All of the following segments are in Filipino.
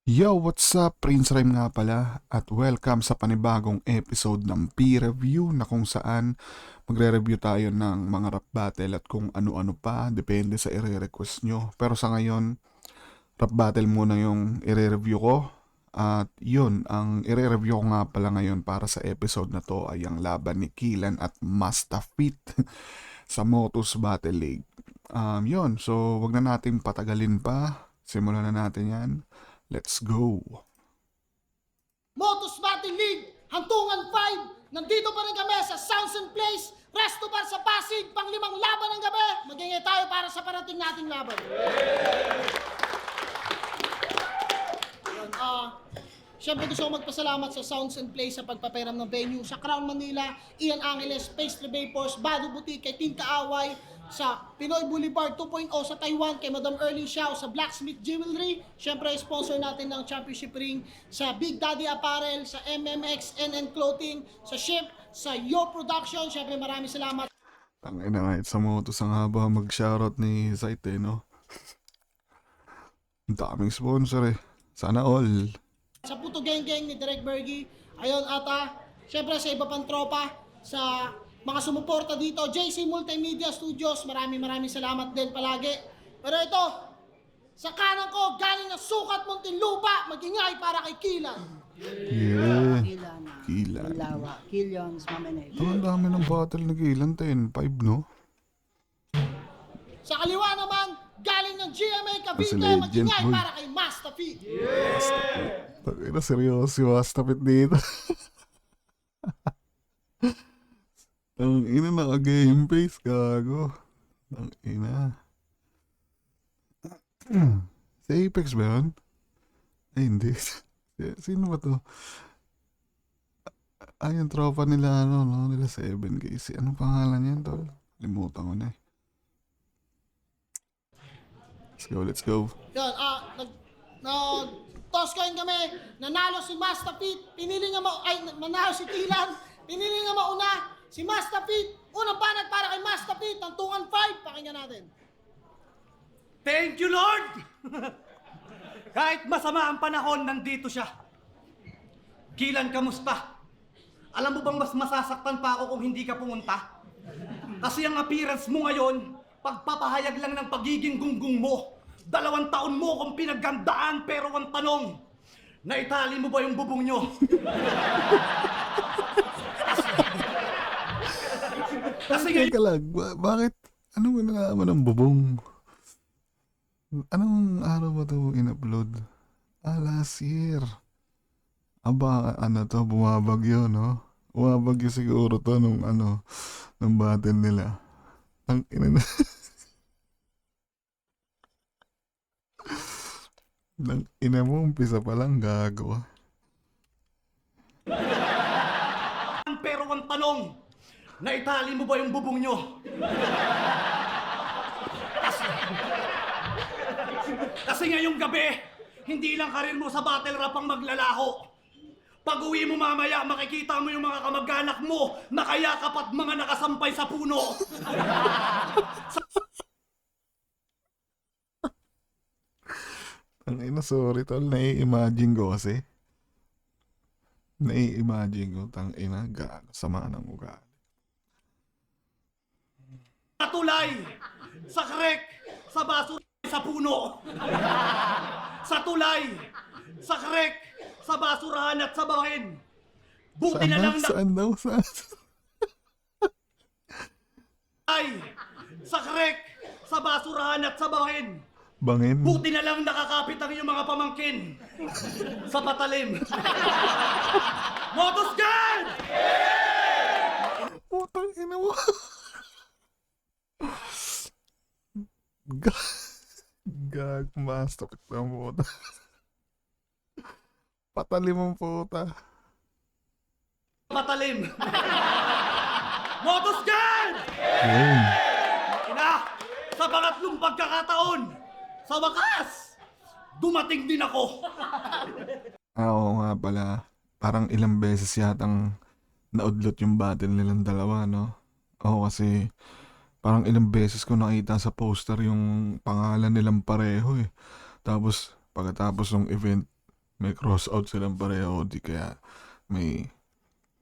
Yo, what's up? Prince Rhyme nga pala at welcome sa panibagong episode ng P-Review na kung saan magre-review tayo ng mga rap battle at kung ano-ano pa, depende sa i-request nyo. Pero sa ngayon, rap battle muna yung i-review ko. At yun, ang i-review ko nga pala ngayon para sa episode na to ay ang laban ni Kilan at Mastafit sa Motus Battle League. Yun, so wag na nating patagalin pa. Simulan na natin yan. Let's go! Motus Battle League, Hantungan 5. Nandito pa rin kami sa Sounds and Place, Resto Bar sa Pasig, pang-5 laban ng gabi. Magingay tayo para sa parating nating laban. Siyempre gusto ko magpasalamat sa Sounds and Place sa pagpaperam ng venue, sa Crown Manila, Ian Angeles, Paisley Vapors, Bado Boutique, kay Team Kaaway, sa Pinoy Boulevard 2.0 sa Taiwan, kay Madam Erling Xiao sa Blacksmith Jewelry, siyempre sponsor natin ng championship ring, sa Big Daddy Apparel, sa MMX, NN Clothing, sa Ship, sa Yo Production, siyempre maraming salamat. Tangina nga, sa Motus ang haba mag-shoutout ni Zait no? Ang daming sponsor Sana all. Sa Puto Geng Geng ni Direk Bergie, ayun ata, siyempre sa iba pang tropa, sa mga sumuporta dito, JC Multimedia Studios, maraming salamat din palagi. Pero ito, sa kanan ko, galing ng Sukat Muntinlupa, magingay para kay Kilan. Yeah. Kilan. Kilan. Lawa. Kilians, Mamenay. Ang dami ng battle na Kilan, 10-5 no? Sa kaliwa naman, galing ng GMA Kasi Cavite, legend, magingay boy. para kay Mastafit. Tangina, seryoso si Mastafit dito. Ang ina, naka-game face, gago. Ang ina. Si Apex ba yun? Ay, hindi. Sino ba to? Ay, yung tropa nila, no? Nila 7K. Anong pangalan yan, tol? Limutan ko na Let's go. Yun, toss coin kami, nanalo si Mastafit, pinili nga nanalo si Kilan, pinili nga mauna, si Mastafit, unang banat para kay Mastafit, ng tungan 5, pakinggan natin. Thank you, Lord! Kahit masama ang panahon, nandito siya. Kilan, kamusta? Alam mo bang mas masasaktan pa ako kung hindi ka pumunta? Kasi ang appearance mo ngayon, pagpapahayag lang ng pagiging gunggong mo. 2 taon mo kung pinaggandaan, pero ang tanong, naitali mo ba yung bubong nyo? Kasi ngayon, Teka lang, bakit? Ano mo nalaman ng bubong? Anong araw ba ito in-upload? Last year. Aba, bumabagyo, no? Bumabagyo siguro to nung nung battle nila. Ang ina na. Nang ina mo, umpisa pa lang, gago. pero ang tanong, naitali mo ba yung bubong nyo? Kasi ngayong gabi, hindi lang karir mo sa battle rap ang maglalaho. Pag uwi mo mamaya, makikita mo yung mga kamag-anak mo na kayakap at mga nakasampay sa puno. Ang ina, sorry tol, nai-imagine ko kasi. Nai-imagine ko, tang ina, gaano, sama ng ugali. Sa tulay, sa krek, sa baso, sa puno. Sa tulay, sa krek, sa basurahan at sa bangin. Buti na lang na... Saan daw? Saan? Ay, sa krek, sa basurahan at sa bangin. Bangin? Buti na lang nakakapit ang iyong mga pamangkin sa patalim. Motus Gang! Putang ina mo. Gag, master ng puta. Patalim ang puta. Patalim. Motus Gang! Yun. Ina, sa pangatlong pagkakataon, sa wakas, dumating din ako. Oo nga pala. Parang ilang beses yatang naudlot yung battle nilang dalawa, no? Oo, kasi parang ilang beses ko nakita sa poster yung pangalan nilang pareho Tapos, pagkatapos ng event, may cross out silang pareho, di kaya may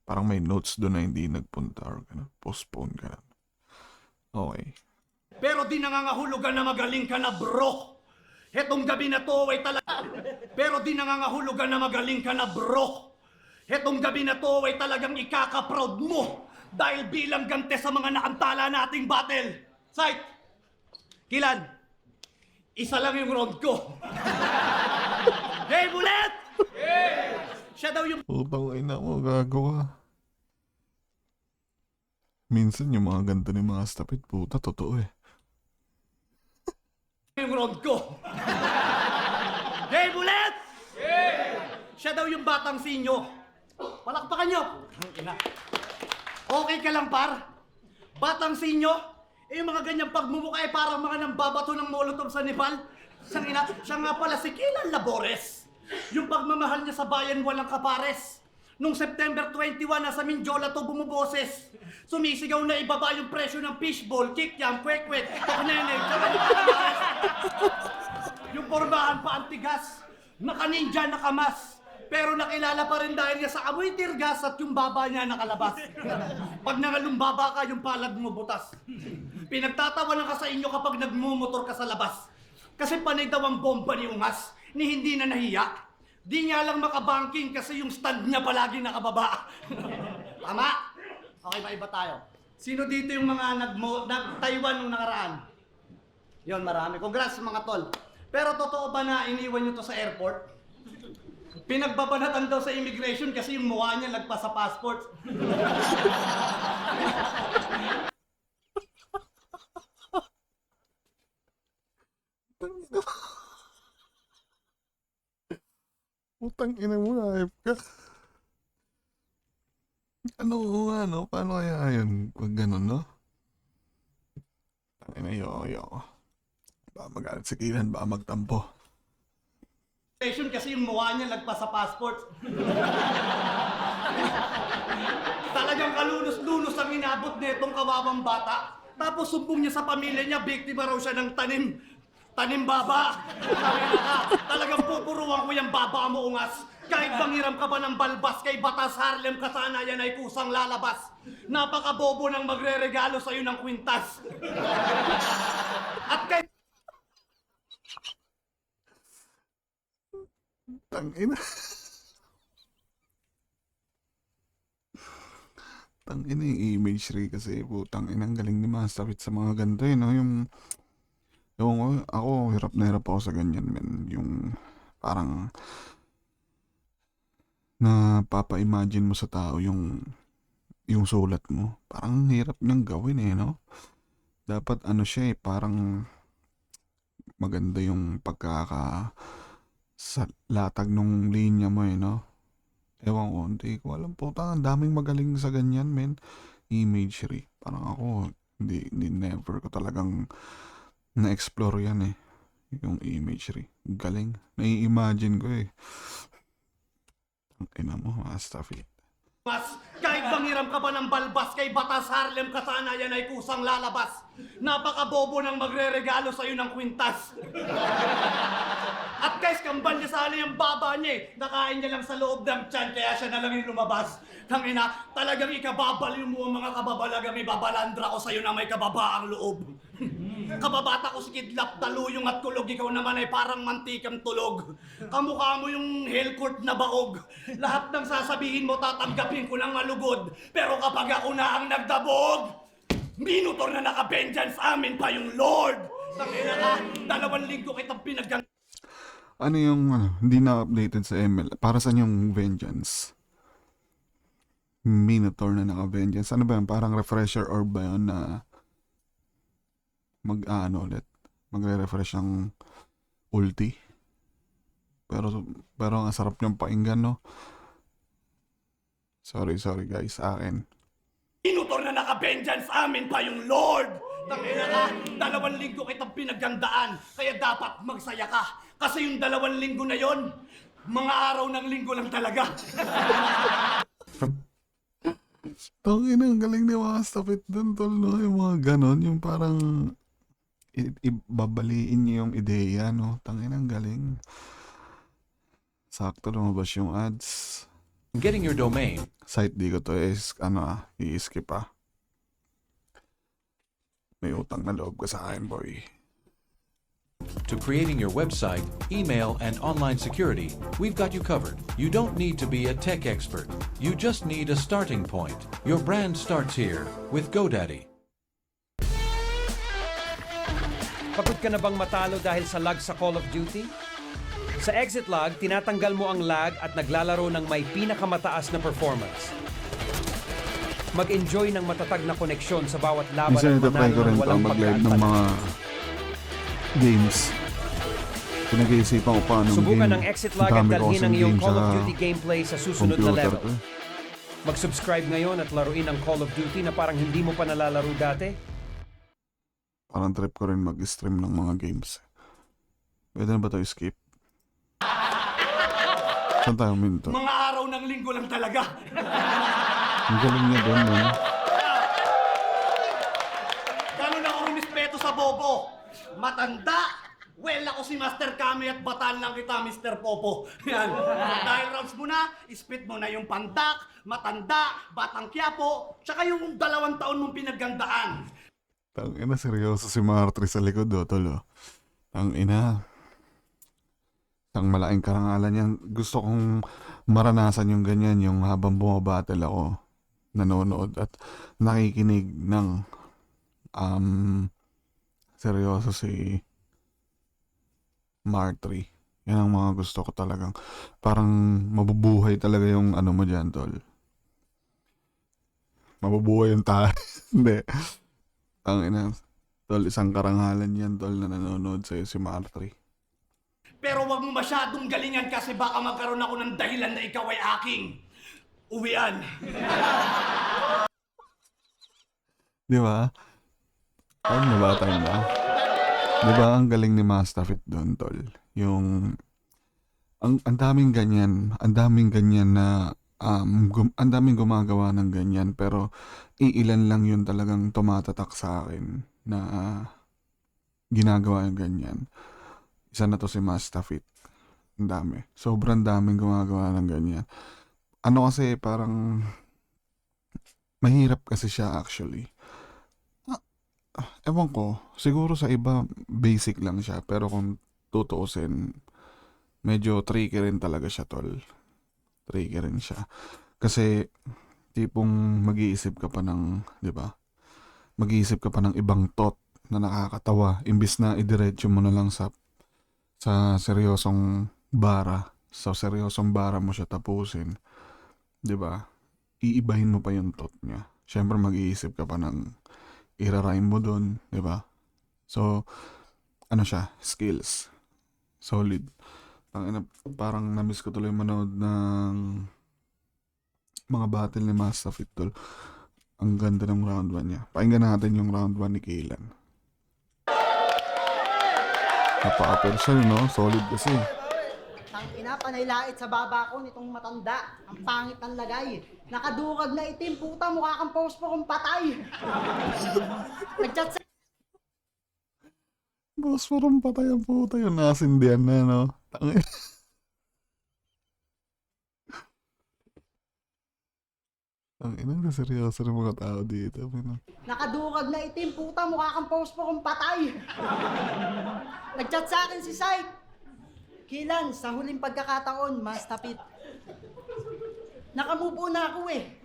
parang may notes doon na hindi nagpunta or ganun. Postpone ka na. Okay. Pero di nangangahulugan na magaling ka na, bro. Hetong gabi na to ay talaga... Pero di nangangahulugan na magaling ka na, bro. Hetong gabi na to ay talagang ikaka-proud mo dahil bilang gante sa mga nakantala nating battle. Sight! Kilan, isa lang yung round ko. Hey, Bullet! Siya daw yung Putang ina mo, gago ka. Minsan yung mga ganito ni mga stapit, puta, totoo eh. round ko. Hey, Bullet! Siya daw yung batang sinyo. Palakpakan nyo. Okay ka lang, par? Batang sinyo? Eh, yung mga ganyang pagmumukha eh, parang mga nambabato ng molotov sa Nepal. Siya nga pala si Kilan Labores. Yung pagmamahal niya sa bayan walang kapares. Nung September 21, nasa Mindiola to bumuboses. Sumisigaw na ibaba yung presyo ng fishball, kikyam, kwek-kwek, tokneneg, yung pormahan pa antigas, naka-ninja, nakamas. Pero nakilala pa rin dahil niya sa amoy tirgas at yung baba niya nakalabas. Pag nangalumbaba ka, yung palad mo butas. Pinagtatawanan ka sa inyo kapag nagmumotor ka sa labas. Kasi panay daw ang bomba ni Ungas, ni hindi na nahiya. Di niya lang makabanking kasi yung stand niya palagi nakababa. Tama? Okay, maiba tayo. Sino dito yung mga nag-Taiwan nung nakaraan? Yon, marami. Congrats mga tol. Pero totoo ba na iniwan nyo to sa airport? Pinagbabanatan daw sa immigration kasi yung mukha niya lagpas sa passport. Putang ina mo, hype ka. Ano, paano kaya yun? Pag ganun, no? Tangina, yo. Baka magalit si Kilan, baka magtampo. Kasi yung mukha niya lagpas sa passport. Talagang kalunos-lunos ang inabot nitong kawawang bata. Tapos sumbong niya sa pamilya niya, biktima raw siya ng tanim. Tanim baba. Talagang pupuruan ko yung baba mo, Ungas. Kahit bangiram ka pa ng balbas kay Batas Harlem ka sana yan ay kusang lalabas. Napakabobo ng magre-regalo sa'yo ng kwintas. At kay... Tangina. Tangina yung imagery kasi, putang ina, ang galing ni Master Fit sa mga ganito eh, no? Yung ako, hirap na hirap ako sa ganyan, men. Yung parang napapa-imagine mo sa tao yung sulat mo. Parang hirap niyang gawin eh, no? Dapat ano siya eh, parang maganda yung sa latag nung linya mo eh, no? Ewan ko, hindi ko alam po. Ang daming magaling sa ganyan, men. Imagery. Parang ako, hindi never ko talagang na-explore yan eh. Yung imagery. Galing. Nai-imagine ko eh. Ang ina mo, Master Fit. Kahit bangiram ka pa ng balbas kay Batas Harlem ka sana yan ay kusang lalabas. Napakabobo ng magre-regalo sa'yo ng kwintas. At guys, kambal niya sana yung baba niya eh. Nakain niya lang sa loob ng tiyan kaya siya na lang yung lumabas. Tangina, talagang ikababaliw mo ang mga kababalagang ibabalandra ko sa'yo na may kababaang loob. Kababata ko si Kidlap, taluyong at kulog, ikaw naman ay parang mantikang tulog. Kamukha mo yung hellcourt na baog. Lahat ng sasabihin mo tatanggapin ko ng malugod. Pero kapag ako na ang nagdabog, minutor na naka-vengeance amin pa yung Lord. Tangina ka, 2 linggo kitang pinaggang... Ano yung hindi na updated sa ML? Para saan yung Vengeance? Minotaur na naka-Vengeance. Ano ba yan? Parang refresher orb ba yun na ulit? Magre-refresh ng ulti? Pero ang sarap niyang painggan, no? Sorry guys, sa akin. Minutor na naka-vengeance amin pa yung Lord! Tangina ka, 2 linggo kitang pinaggandaan, kaya dapat magsaya ka. Kasi yung 2 linggo na yon, mga araw ng linggo lang talaga. Tangina, ang galing ni Master Fit dun, tol, no? Yung mga ganon, yung parang ibabaliin niyo yung ideya, no? Tangina, ang galing. Sakto lumabas yung ads. Getting your domain. Site di ko to is, i-skip May utang na loob ka sa akin, boy. To creating your website, email, and online security, we've got you covered. You don't need to be a tech expert. You just need a starting point. Your brand starts here with GoDaddy. Pagod ka na bang matalo dahil sa lag sa Call of Duty? Sa Exit Lag, tinatanggal mo ang lag at naglalaro ng may pinakamataas na performance. Mag-enjoy ng matatag na koneksyon sa bawat laban Minsan at ito try ko manalo rin ng to walang mag-live ng pagkaantala. mga games. Pinag-iisipan ko pa anong Subukan game. ng Exit Lag at Dami ko dalhin kasing ang iyong game Call of sa Duty gameplay sa susunod na computer level. ko. Mag-subscribe ngayon at laruin ang Call of Duty na parang hindi mo pa nalalaro dati. Parang trip ko rin mag-stream ng mga games. Pwede na ba ito skip? Saan tayo minto? Mga araw ng linggo lang talaga. Ang galing niya doon, no? Ganun ako rumispeto sa bobo. Matanda. Well, ako si Master Kami at batal lang kita, Mr. Popo. Yan. Dahil rounds mo na, spit mo na yung pandak, matanda, batang quiapo, tsaka yung 2 taon mong pinaggandaan. Tangina, seryoso si Martri sa likod, tol. Tangina. Ang malaking karangalan yan. Gusto kong maranasan yung ganyan, yung habang bumabattle ako, nanonood at nakikinig ng seryoso si Martri. Yan ang mga gusto ko talagang. Parang mabubuhay talaga yung ano mo dyan, tol. Mabubuhay yung tayo. Hindi. Tangina. Tol, isang karangalan yan, tol, na nanonood sa'yo si Martri. Pero wag mo masyadong galingan kasi baka magkaroon ako ng dahilan na ikaw ay aking uwian. Di ba? Time na ba? Time na. Di ba ang galing ni Mastafit doon, tol? Yung ang daming ganyan na ang daming gumagawa ng ganyan pero iilan lang yun talagang tumatatak sa akin na ginagawa yung ganyan. Isa na to si Mastafit. Ang dami. Sobrang daming gumagawa ng ganyan. Ano kasi parang mahirap kasi siya actually. Ewan ko, siguro sa iba basic lang siya pero kung tutuusin medyo tricky rin talaga siya, tol. Tricky rin siya. Kasi tipong mag-iisip ka pa ng, 'di ba? Mag-iisip ka pa ng ibang thought na nakakatawa imbis na idiretso mo na lang sa seryosong bara. Sa seryosong bara mo siya tapusin. 'Di ba? Iibahin mo pa yung thought niya. Syempre mag-iisip ka pa ng ira-rhyme mo doon, 'di ba? So ano siya, skills. Solid. Parang na-miss ko tuloy manood ng mga battle ni Mastafit, tol. Ang ganda ng round 1 niya. Pakinggan natin yung round 1 ni Kaylan. Napa-upper siya, no? Solid kasi. Tangina, panaylait sa baba ko nitong matanda. Ang pangit ng lagay. Nakadukag na itim, puta, mukha kang post po kung patay. Nagchat sa Boss, parang patay ang puta yun. Nasindihan na, no? Tangin. Ang inang seryoso ng mga tao dito. nakadukag na itim, puta, mukha kang post po kung patay. Nagchat sa akin si Sight. Kilan, sa huling pagkakataon, Mastafit. Nakamove on na ako eh.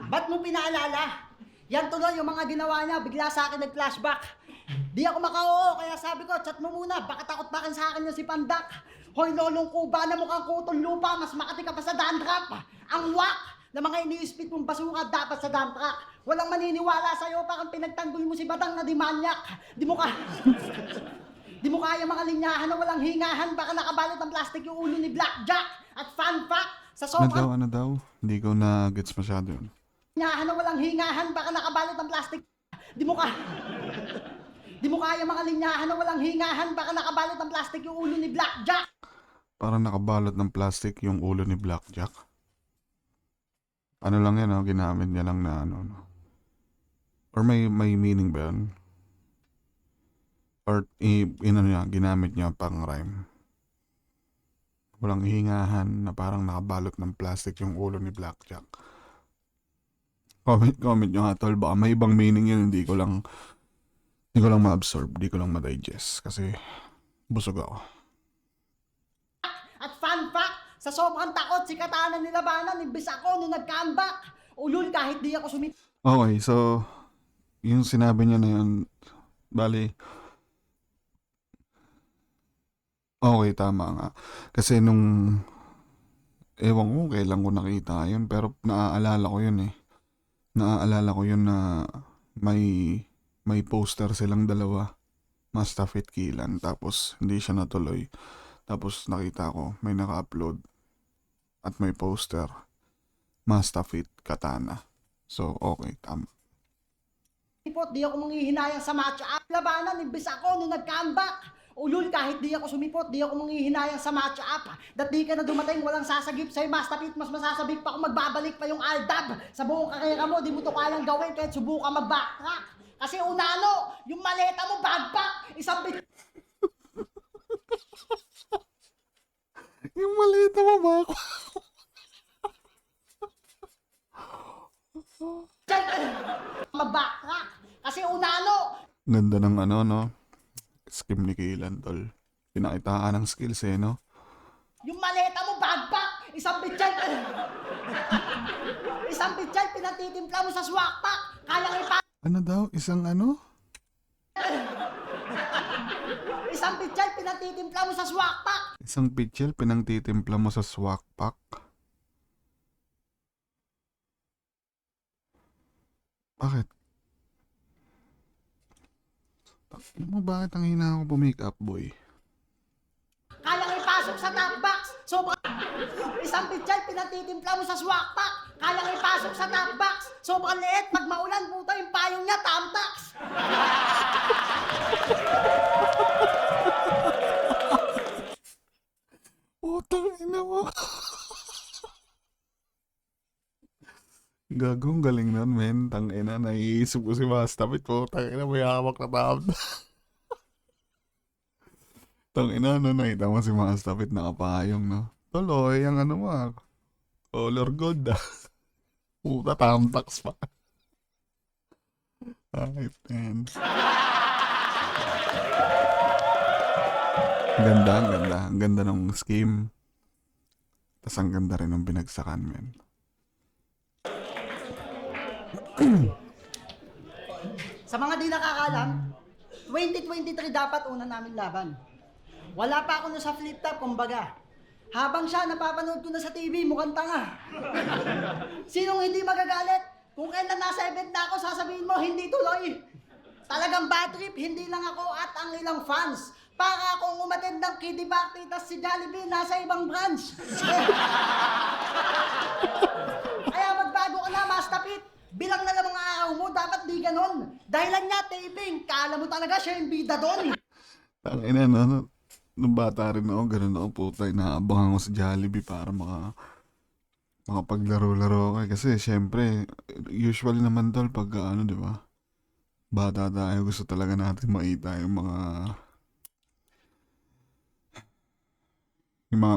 Ba't mo pinaalala? Yan tuloy yung mga ginawa niya, bigla sa akin nag-flashback. Di ako maka-oo, kaya sabi ko, chat mo muna, baka takot pa sa akin yung si Pandak. Hoy, lolong kuba na mukhang kutong lupa, mas makati ka pa sa dump truck. Ang wak na mga ini-spit mong basuka dapat sa dump truck. Walang maniniwala sa'yo, parang pinagtanggol mo si Badang na demanyak. Di mo kaya mga linyahan na walang hingahan, baka nakabalot ng plastic yung ulo ni Blackjack. At fun fact, sa sobrang Ano daw? Hindi ko na-gets masyado yun. linyahan na walang hingahan, baka nakabalot ng plastic. Di mo kaya mga linyahan na walang hingahan, baka nakabalot ng plastic yung ulo ni Blackjack. Parang nakabalot ng plastic yung ulo ni Blackjack. Ano lang yan, no? Ginamit niya lang na ano. Or may meaning ba yun? Or ano niya, ginamit niya pang rhyme. walang hingahan na parang nakabalot ng plastic yung ulo ni Blackjack. Comment nyo nga tol, baka may ibang meaning yun, hindi ko lang ma-absorb, hindi ko lang ma-digest kasi busog ako. At fun fact, sa sobrang takot si Katana nilabanan, imbis ako nung nag-comeback. Ulul kahit di ako Okay, so yung sinabi niya na yun, bali, okay, tama nga. Kasi nung, ewan ko kailan ko nakita yun, pero naaalala ko yun eh. Naaalala ko yun na may poster silang dalawa, Mastafit Kilan, tapos hindi siya natuloy. Tapos nakita ko, may naka-upload at may poster, Mastafit Katana. So, okay, tama. sumipot, di ako manghihinayang sa match-up. Labanan, imbis ako nung nag-comeback. Ulul kahit di ako sumipot, di ako manghihinayang sa match-up. Dat di ka na dumating, walang sasagip sa'yo, Mastafit, mas masasabik pa kung magbabalik pa yung Aldab. Sa buong karera mo, di mo to kayang gawin kahit subukan mag-backtrack. Kasi unano, yung maleta mo, backpack, isang Yung malita mo ba ako? mag-backtrack. Kasi unano, Ganda ng ano, no? Skim ni Kilan, tol. Pinakitaan ng skills eh, no? yung maleta mo, backpack, isang bitchay, pinatitimpla mo sa swak pack. Kaya Ano daw? Isang ano? isang bitchay, pinatitimpla mo sa swak pack. Isang pitchel pinangtitimpla mo sa swak pack. Bakit? Mo bakit ang hina ako make up boy? Kaya ipasok sa top box. Sobrang isang bitchay, pinatitimpla mo sa swak pack. Kaya ipasok sa top box. Sobrang liit, pag maulan, puta yung payong niya, tamtax. Putang ina mo. Gagong galing nun, men. Tang ina, naiisip ko si Mastafit. Putang ina, may hawak na tab. Tang ina, no, nakita mo si Mastafit nakapayong, no? Tuloy, ang ano mo, color gold, ah. Puta, tamtax pa. Ay, man. Ang ganda, ang ganda. Ang ganda ng scheme. Tas ang ganda rin ng binagsakan, men. Sa mga di nakakalam, 2023 dapat una namin laban. Wala pa ako na sa flip top, kumbaga. Habang siya, napapanood ko na sa TV, mukhang tanga. Sinong hindi magagalit? Kung kailan nasa event na ako, sasabihin mo, hindi tuloy. Talagang bad trip, hindi lang ako at ang ilang fans. Para akong umattend ng kiddie party, tas si Jollibee nasa ibang branch. Kaya magbago ka na, Mastafit. Bilang na lang mga araw mo, dapat di ganon. Dahilan niya, taping. Kala mo talaga siya yung bida doon. Tangina, no? Nung bata rin ako, ganun ako, puta. Inaabangan ko sa Jollibee para makapaglaro-laro ako. Kasi, syempre, usually naman tol, pag ano, di ba? Bata tayo, gusto talaga natin makita yung mga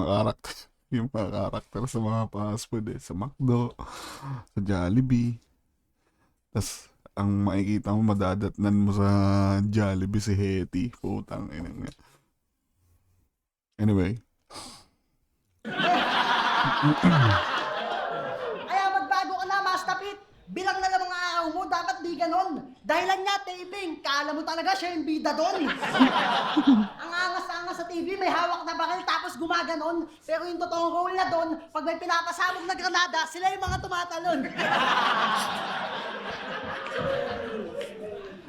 karakter. Yung mga karakter sa mga fast food eh. Sa McDo, sa Jollibee. Tas ang makikita mo, madadatnan mo sa Jollibee si Hetty. Putang ina nga. Anyway. Kaya magbago ka na, Mastafit. Bilang na lang mga araw mo, dapat di ganon. Dahilan niya, taping. Kala mo talaga siya yung bida doon. Ang angas-angas sa TV, may hawak na baril tapos gumaganon. Pero yung totoong role na doon, pag may pinapasabog na granada, sila yung mga tumatalon.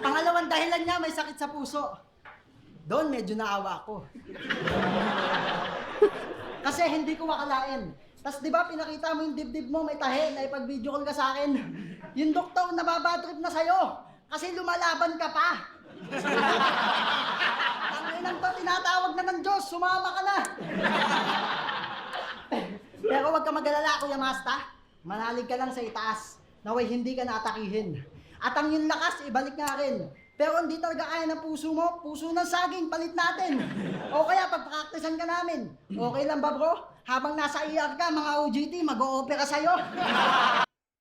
Pangalawang dahilan niya, may sakit sa puso. Doon, medyo naawa ako. Kasi hindi ko akalain. Tapos di ba pinakita mo yung dibdib mo, may tahe, na ipag-video call ka sa akin. Yung doktor nababadrip na sa'yo. Kasi lumalaban ka pa. Ang inang to, tinatawag na ng Diyos, sumama ka na. Pero huwag ka mag-alala, Kuya Masta. Manalig ka lang sa itaas. Naway hindi ka naatakihin. At ang yung lakas, ibalik nga rin. Pero hindi talaga kaya ng puso mo, puso ng saging, palit natin. O kaya pagpraktisan ka namin. Okay lang ba bro? Habang nasa ER ka, mga OJT, mag-o-opera sa'yo.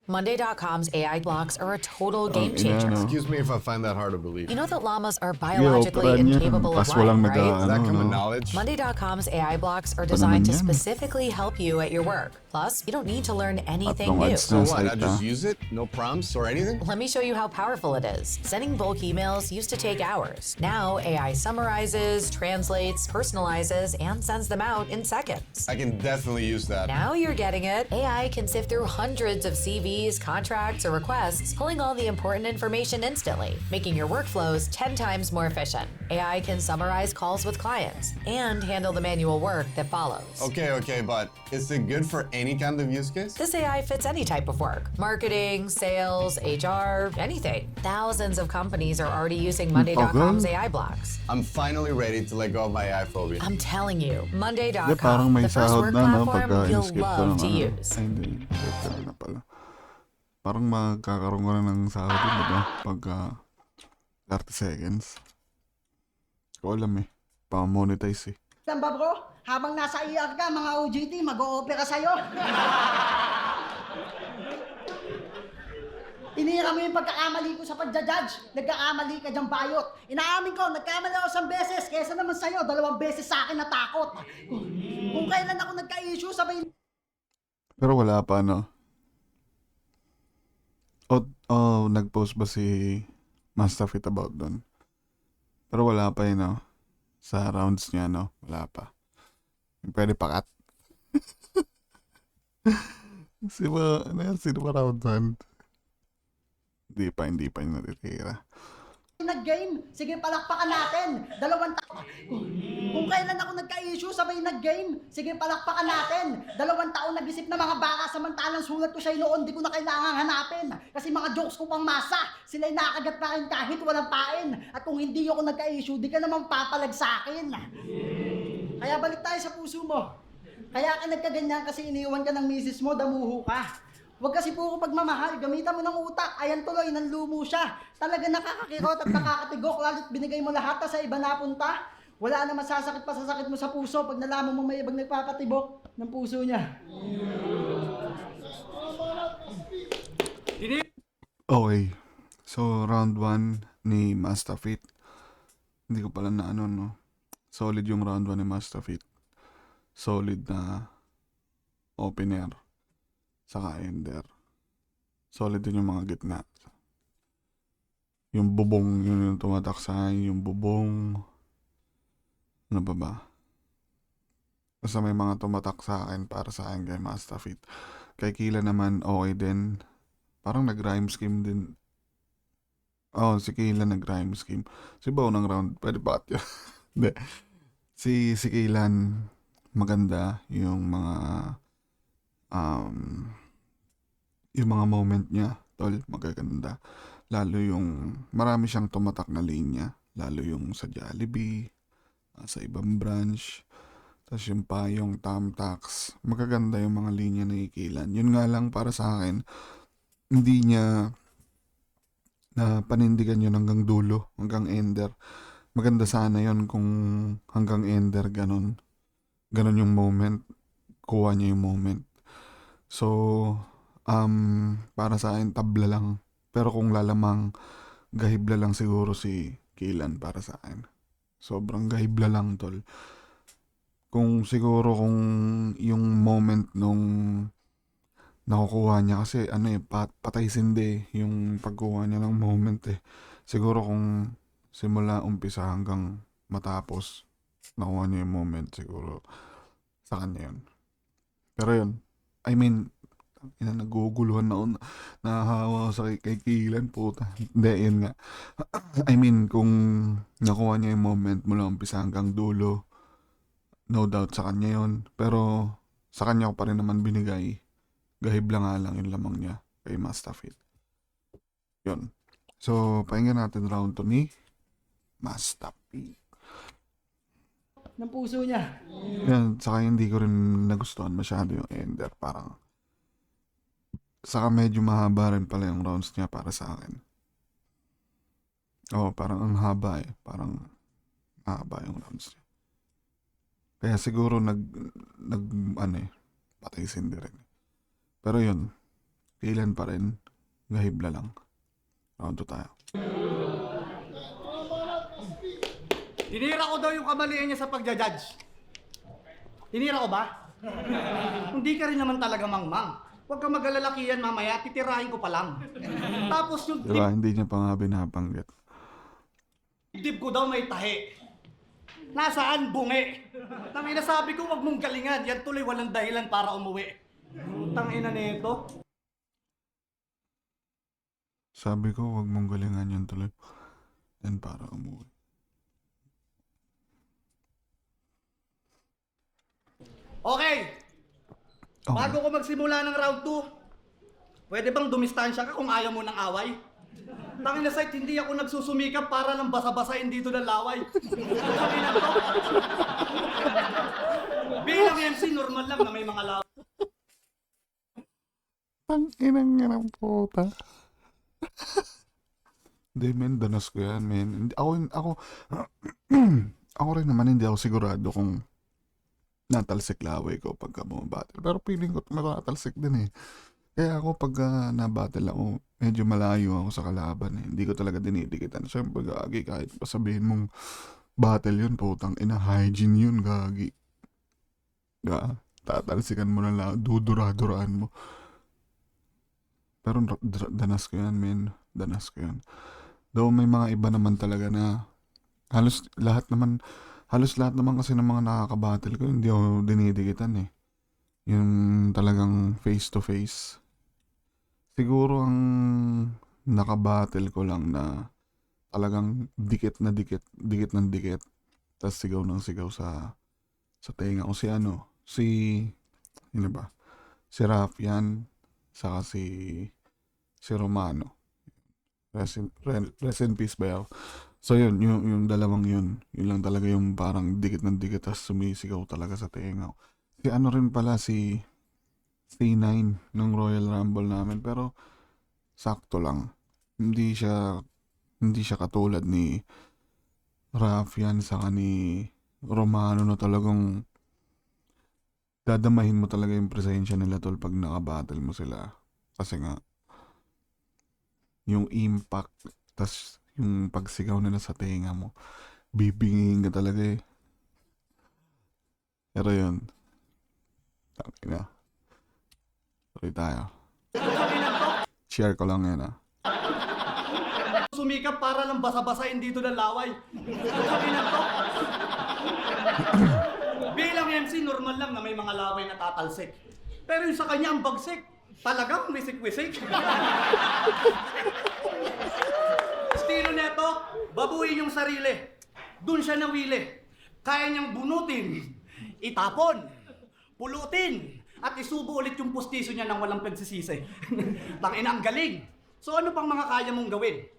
Monday.com's AI blocks are a total Ang game ina, changer. no? Excuse me if I find that hard to believe. You know that llamas are Sige, biologically operan yan. incapable of Tas walang lying, right? Is that common no? knowledge? Monday.com's AI blocks are Ito designed to naman yan. specifically help you at your work. Plus, you don't need to learn anything Tatlong new. ads So na what? I site just ah. use it? No prompts or anything? Let me show you how powerful it is. Sending bulk emails used to take hours. Now, AI summarizes, translates, personalizes, and sends them out in seconds. I can definitely use that. Now you're getting it. AI can sift through hundreds of CVs, contracts, or requests, pulling all the important information instantly, making your workflows 10 times more efficient. AI can summarize calls with clients and handle the manual work that follows. Okay, but is it good for any kind of use case? This AI fits any type of work: marketing, sales, HR, anything. Thousands of companies are already using Monday.com's AI blocks. I'm finally ready to let go of my AI phobia. I'm telling you, Hindi, Monday.com, parang may the first sahod work na, no? platform Pagka you'll in-skip ko love ng to ano. use. Ay, hindi. Skip na pala. Parang magkakaroon ko na ng sahod yun, diba? Pagka 30 seconds. Ko alam eh. Pa-monetize eh. Lang ba bro? Habang nasa ER ka, mga OJT, mag-o-opera sa'yo. Tinira mo yung pagkakamali ko sa pagja-judge. Nagkakamali ka dyan, bayot. Inaamin ko, nagkamali ako 1 beses. Kesa naman sa'yo, 2 beses sa akin natakot. Kung kailan ako nagka-issue, sabay Pero wala pa, no? Nag-post ba si Master Fit about doon? Pero wala pa yun, no? Sa rounds niya, no? Wala pa. Pwede pa cut. Sino ba round 1? Hindi pa yung natitira. nag-game. Sige, palakpakan natin. 2 taon. Kung kailan ako nagka-issue, sabay nag-game. Sige, palakpakan natin. 2 taon nag-isip na mga baka, samantalang sulat ko siya noon, di ko na kailangan hanapin. Kasi mga jokes ko pang masa. Sila'y nakagat pa rin kahit walang pain. At kung hindi ako nagka-issue, di ka naman papalag sa akin. Kaya balik tayo sa puso mo. Kaya ka nagkaganyan kasi iniwan ka ng misis mo, damuho ka. Huwag kasi puro pagmamahal, gamitan mo ng utak. Ayan tuloy, nanlumo siya. Talaga nakakakirot at nakakatigok, lalo't binigay mo lahat sa iba napunta. Wala na masasakit pa sa sakit mo sa puso pag nalaman mo may ibang nagpapatibok ng puso niya. Okay. So, round 1 ni Mastafit. Hindi ko pala na no. Solid yung round 1 ni Mastafit. Solid na opener. Saka ender. Solid din yung mga gitna. Yung bubong, yun yung tumatak sa akin. Yung bubong. Ano ba? Basta may mga tumatak sa akin para sa akin kay Mastafit. Kay Kila naman, okay din. Parang nag-rhyme scheme din. Si Kila nag-rhyme scheme. Si Bao ng round, pwede ba yun? Hindi. Si Kilan, maganda yung mga moment niya, tol, magaganda. Lalo yung, marami siyang tumatak na linya. Lalo yung sa Jollibee, sa ibang branch. Tapos yung payong, Tamtax. Magaganda yung mga linya ni Kilan. Yun nga lang para sa akin, hindi niya na panindigan yun hanggang dulo, hanggang ender. Maganda sana yun kung hanggang ender, ganon yung moment. Kuha niya yung moment. So, para sa akin, tabla lang. Pero kung lalamang, gahibla lang siguro si Kilan para sa akin. Sobrang gahibla lang, tol. Kung yung moment nung nakukuha niya, kasi patay sindi yung pagkuha niya ng moment eh. Siguro kung simula umpisa hanggang matapos, nakuha niya yung moment, siguro sa kanya yun. Pero yun, I mean, naguguluhan na nahahawa sa kay Kilan, puta. Hindi, yun nga. I mean, kung nakuha niya yung moment mula umpisa hanggang dulo, no doubt sa kanya yun. Pero sa kanya ko pa rin naman binigay. Gahibla nga lang yung lamang niya kay Mastafit. Yun. So, pakinggan natin round 2 ni Mastafit. Ng puso niya. Yan, saka hindi ko rin nagustuhan masyado yung ender. Parang, saka medyo mahaba rin pala yung rounds niya para sa akin. Oo, parang ang haba eh. Parang haba yung rounds niya. Kaya siguro ano eh, patay sindi rin. Pero yun, kailan pa rin, gahibla lang. Round 2 tayo. Tinira ko daw yung kamalian niya sa pagja-judge. Tinira ko ba? Hindi ka rin naman talaga mangmang. Huwag ka mag-alalakihan mamaya, titirahin ko pa lang. Tapos yung Diba, hindi niya pa nga binabanggit. dibdib ko daw may tahi. Nasaan bungi? Nang inasabi ko, wag mong galingan. Yan tuloy walang dahilan para umuwi. Tangina nito. Sabi ko, wag mong galingan yan tuloy. Yan para umuwi. Okay, Okay. bago ko magsimula ng round 2, pwede bang dumistansya ka kung ayaw mo ng away? Tangina site, hindi ako nagsusumikap para lang basa-basain dito ng laway. Tangina to. Bilang MC, normal lang na may mga laway. Ang inang nga ng puta. Hindi, men, danas ko yan, men. Ako, ako rin naman, hindi ako sigurado kung natalsik laway ko pagka bumabattle. Pero feeling ko matatalsik din eh. Kaya ako pag nabattle ako, medyo malayo ako sa kalaban eh. Hindi ko talaga dinidikitan. Siyempre, gagi, kahit pa sabihin mong battle yun, putang ina, hygiene yun, gagi. Tatalsikan mo na lang, dudura-duraan mo. Pero danas ko yan, men. Danas ko yan. Though may mga iba naman talaga na halos lahat naman kasi ng mga nakakabattle ko, hindi ako dinidikitan eh. Yung talagang face to face. Siguro ang nakabattle ko lang na talagang dikit ng dikit, tas sigaw ng sigaw sa tenga ko sino ba? Si Rafian, saka si Romano. Rest in peace ba yaw? So yun, yung dalawang yun lang talaga yung parang dikit ng dikit tas sumisigaw talaga sa tenga ko. Si ano rin pala si C9 ng Royal Rumble namin, pero sakto lang. Hindi siya katulad ni Rafian saka ni Romano na talagang dadamahin mo talaga yung presensya nila tol pag nakabattle mo sila. Kasi nga yung impact tas yung pagsigaw nila sa tenga mo, bibingin ka talaga eh. Pero yun, tangina. Tuloy tayo. Share ko lang yan Sumikap para lang basa-basain dito ng laway. Tangina to. Bilang MC, normal lang na may mga laway na tatalsik. Pero yung sa kanya ang bagsik, talagang wisik-wisik. Estilo neto, babuin yung sarili. Doon siya nawili. Kaya niyang bunutin, itapon, pulutin, at isubo ulit yung pustiso niya nang walang pagsisisi. Tangina, ang galing. So ano pang mga kaya mong gawin?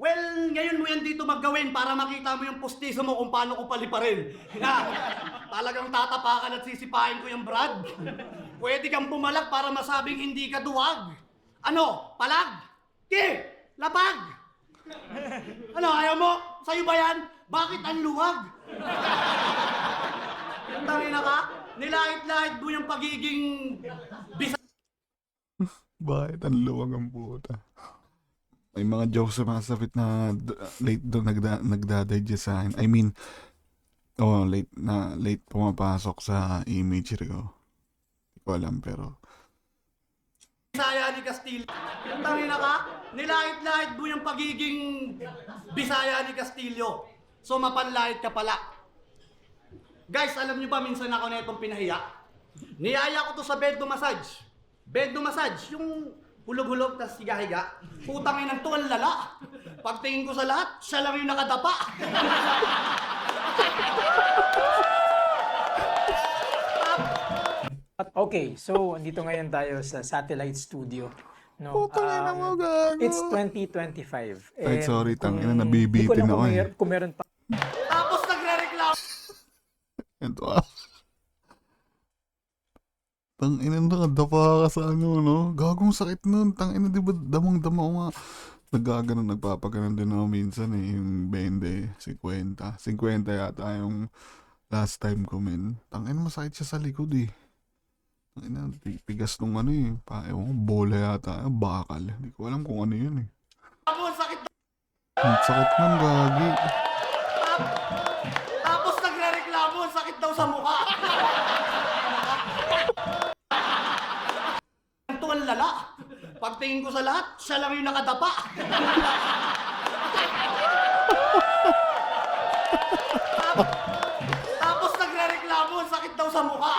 Well, ngayon mo yan dito maggawin para makita mo yung pustiso mo kung paano ko paliparin. Talagang tatapakan at sisipain ko yung Brad. Pwede kang pumalak para masabing hindi ka duwag. Ano? Palag? Ki! Lapag! Ano, ayaw mo? Sa'yo ba yan? Bakit ang luwag? Tangina ka? Nilahit-lahit mo yung pagiging bisa. Bakit ang luwag ang puta? May mga jokes sa mga sapit na late doon nagdadigest sa akin. I mean, late pumapasok sa imagery ko. Hindi ko alam, pero Bisaya ni Castillo. Tangina ka? Nilahit-lahit mo yung pagiging Bisaya ni Castillo. So mapanlahit ka pala. Guys, alam nyo ba minsan ako na itong pinahiya? Niyaya ko to sa bed to massage. Bed to massage, yung hulog-hulog tas higa-higa. Putang inang to, ang lala. Pagtingin ko sa lahat, siya lang yung nakadapa. Okay, so andito ngayon tayo sa Satellite Studio. No, putang ina mo, gago. it's 2025. Ay, sorry, kung- tangina, di nabibitin ko alam ako eh. kung meron pa. Tapos nagre-reklamo. Ito Tang ina, nakadapa ka sa ano, no? Gagong sakit nun. Tang ina, di ba damang-dama ko nga. Nagpapaganon din ako minsan eh, yung 20, 50. 50 yata yung last time ko, men. Tangina, masakit siya sa likod eh. Tangina, tigas nung ano eh. Ewan ko, bola yata. Bakal. Hindi ko alam kung ano yun eh. Ang sakit ng gagi. Tapos nagre-reklamo, sakit daw sa mukha. Ito ang lala. Pagtingin ko sa lahat, siya lang yung nakadapa. Tapos nagre-reklamo, sakit daw sa mukha.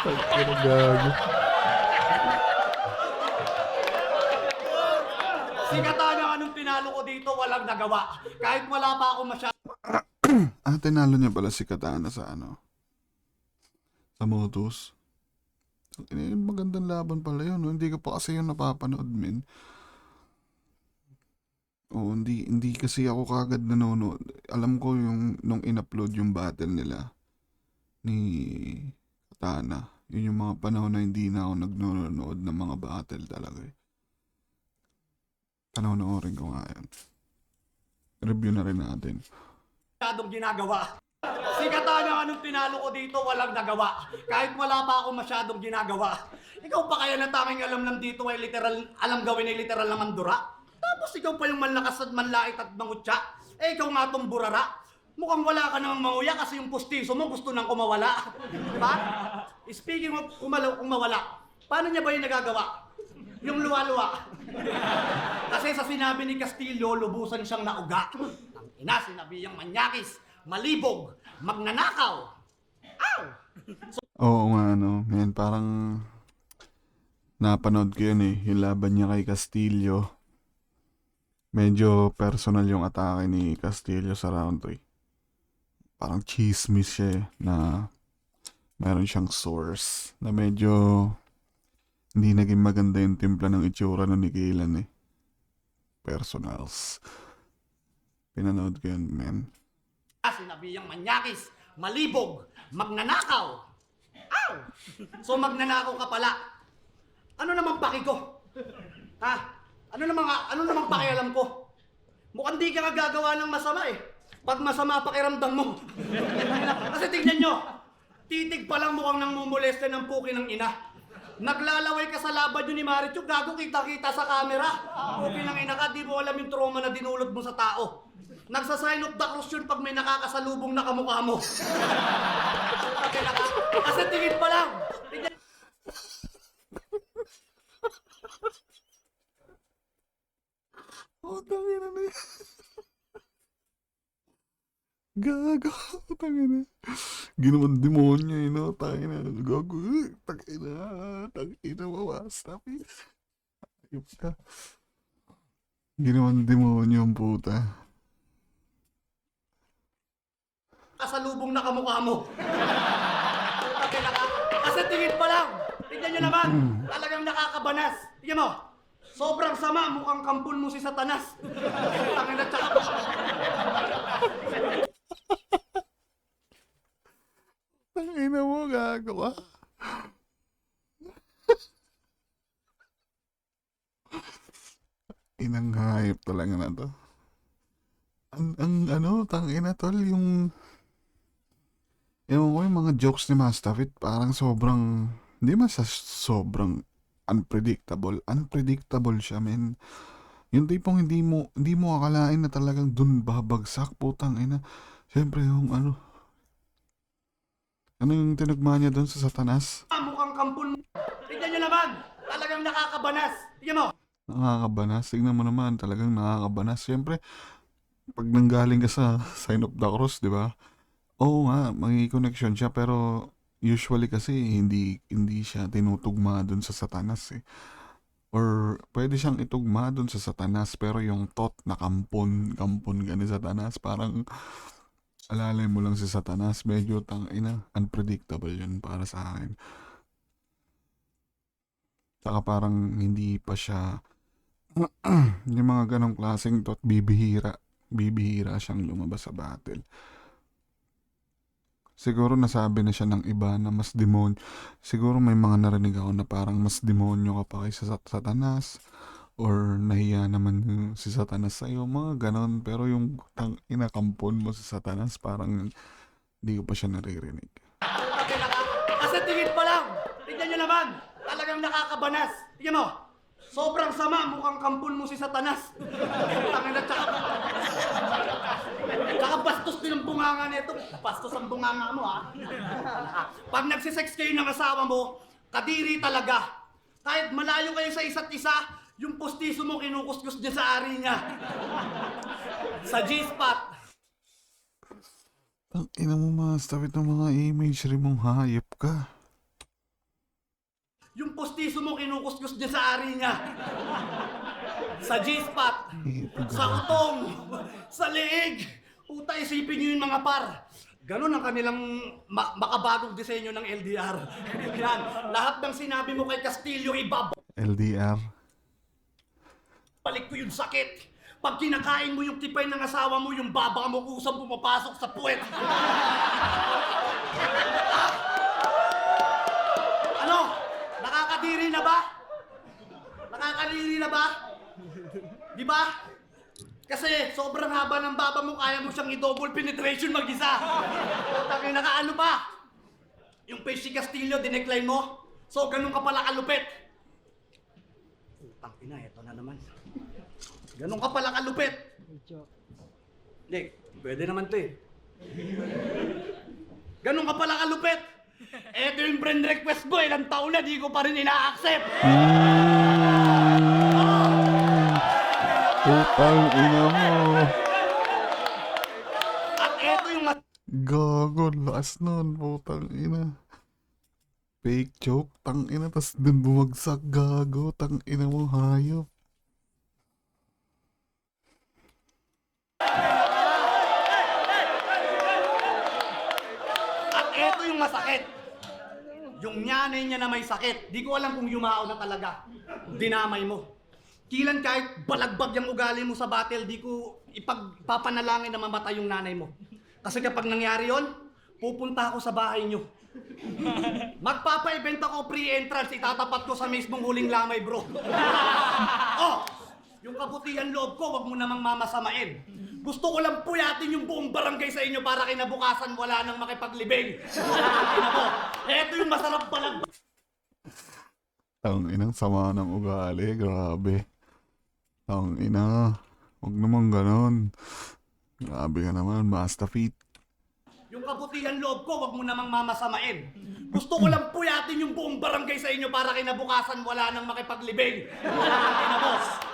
Ang gagi. Si Katana, anong pinalo ko dito, walang nagawa. Kahit wala pa ako masyado. Tinalo niya pala si Katana sa ano? Sa Motus. Magandang laban pala yun. No? Hindi ka pa kasi yun napapanood, men. Hindi kasi ako kagad nanonood. Alam ko yung nung in-upload yung battle nila ni Katana. Yun yung mga panahon na hindi na ako nagnonood ng mga battle talaga eh. Panoorin ko nga yan. Review na rin natin. Masyadong ginagawa. Si Katana, anong pinalo ko dito, walang nagawa. Kahit wala pa ako masyadong ginagawa. Ikaw pa kaya na tanging alam lang dito ay literal, alam gawin ay literal na mandura? Tapos ikaw pa yung manlakas at manlait at mangutya? Eh ikaw nga tong burara. Mukhang wala ka namang manguya kasi yung pustiso mo gusto nang kumawala. Diba? Speaking of kumawala, paano niya ba yung nagagawa? Yung luwa-luwa. Kasi sa sinabi ni Castillo, lubusan siyang nauga. Ang ina, sinabi yung manyakis, malibog, magnanakaw. Ow! Oo nga, ano, man, parang napanood ko yun eh, yung laban niya kay Castillo. Medyo personal yung atake ni Castillo sa round 3. Parang chismis siya eh, na meron siyang source na medyo hindi naging maganda yung timpla ng itsura ng ni Kaylan eh. Personals. Pinanood ko yun, man. Sinabi yung manyakis, malibog, magnanakaw. Ow! So magnanakaw ka pala. Ano naman paki ko? Ha? Ano naman pakialam ko? Mukhang di ka gagawa ng masama eh. Pag masama pakiramdam mo. Kasi tignan nyo, titig pa lang mukhang nang mumuleste ng puki ng ina. Naglalaway ka sa laban yun ni Marichu, gago kita-kita sa camera. Puki ng ina ka, di mo alam yung trauma na dinulot mo sa tao. Nagsa-sign of the cross yun pag may nakakasalubong na kamukha mo. Kasi tingin pa lang. Tangina na yan. Gago. Tangina. Ginawan demonyo eh, no? Tangina. Gago. Tangina mo. Stop it. Ayop ka. Ginawan demonyo ang puta. Kasalubong na kamukha mo. Kasi tingin pa lang. Tignan nyo naman. Talagang nakakabanas. Tignan mo. Sobrang sama. Mukhang kampul mo si Satanas. Tangin na tsaka. Tangina mo. Gago ka. Inang hype talaga na to. Tangina tol, yung ko yung mga jokes ni Mastafit, parang sobrang, hindi man sa sobrang unpredictable siya, men. Yung tipong hindi mo akalain na talagang dun babagsak, putang ina. Siyempre yung ano yung tinugma niya dun sa Satanas? Mukhang kampul mo. Tignan nyo naman. Talagang nakakabanas. Tignan mo. Nakakabanas, tignan mo naman, talagang nakakabanas. Siyempre, pag nanggaling ka sa sign of the cross, di ba? Oo nga, may connection siya, pero usually kasi hindi siya tinutugma dun sa Satanas eh. Or pwede siyang itugma dun sa Satanas, pero yung thought na kampon ka ni Satanas, parang alalay mo lang si Satanas, medyo unpredictable yun para sa akin. Saka parang hindi pa siya yung mga ganong klaseng thought, bibihira siyang lumabas sa battle. Siguro nasabi na siya ng iba na mas demonyo. Siguro may mga narinig ako na parang mas demonyo ka pa kaysa sa Satanas. or nahiya naman si Satanas sa'yo, mga ganon. Pero yung inakampon mo si Satanas, parang hindi ko pa siya naririnig. Kasi tingin pa lang, tignan nyo naman, talagang nakakabanas. Tignan mo, sobrang sama, mukhang kampon mo si Satanas. Tangina, tsaka bastos din ang bunganga nito. Bastos ang bunganga mo, ha? Pag nagsisex kayo ng asawa mo, kadiri talaga. Kahit malayo kayo sa isa't isa, yung postiso mo kinukuskus niya sa ari niya. Sa G-spot. Ina mo, Master Fit, ng mga imagery mong hayop ka. Yung postiso mo kinukuskus niya sa ari niya. Sa G-spot. Sa utong. Sa leeg. Puta, isipin niyo yung mga par. Ganon ang kanilang makabagong disenyo ng LDR. Yan. Lahat ng sinabi mo kay Castillo, LDR. balik ko yung sakit. Pag kinakain mo yung tipay ng asawa mo, yung baba mo kusang pumapasok sa puwet. Ano? Nakakadiri na ba? Nakakadiri na ba? Di ba? Kasi sobrang haba ng baba mo, kaya mo siyang i-double penetration mag-isa. Tapos nakaano pa? Yung face si Castillo, dinecline mo? So, ganun ka pala kalupit. Putang ina, eto na naman. Ganun ka pala kalupit. Hindi, pwede naman to eh. Ganun ka pala kalupit. Eto yung friend request ko, ilang taon na di ko pa rin ina-accept. Putang ina mo. At eto yung Gago, lakas nun, putang ina. Fake joke, tang ina, tas dun bumagsak, gago, tang ina mo, hayop. At eto yung masakit. Yung nyanay niya na may sakit. Di ko alam kung yumao na talaga. Dinamay mo. Kilan kahit balagbag yung ugali mo sa battle, di ko ipagpapanalangin na mamatay yung nanay mo. Kasi kapag nangyari yon, pupunta ako sa bahay nyo. Magpapa-event ako pre-entrance, itatapat ko sa mismong huling lamay, bro. Oh, yung kabutihan loob ko, wag mo namang mamasamain. Gusto ko lang puyatin yung buong barangay sa inyo para kinabukasan wala nang makipaglibing. Eto yung masarap balagbag. Tang inang sama ng ugali, grabe. Tang ina, wag naman ganon. Grabe ka naman, Master Fit. Yung kabutihan loob ko, wag mo namang mamasamain. Gusto ko lang puyatin yung buong barangay sa inyo para kinabukasan wala nang makipaglibing.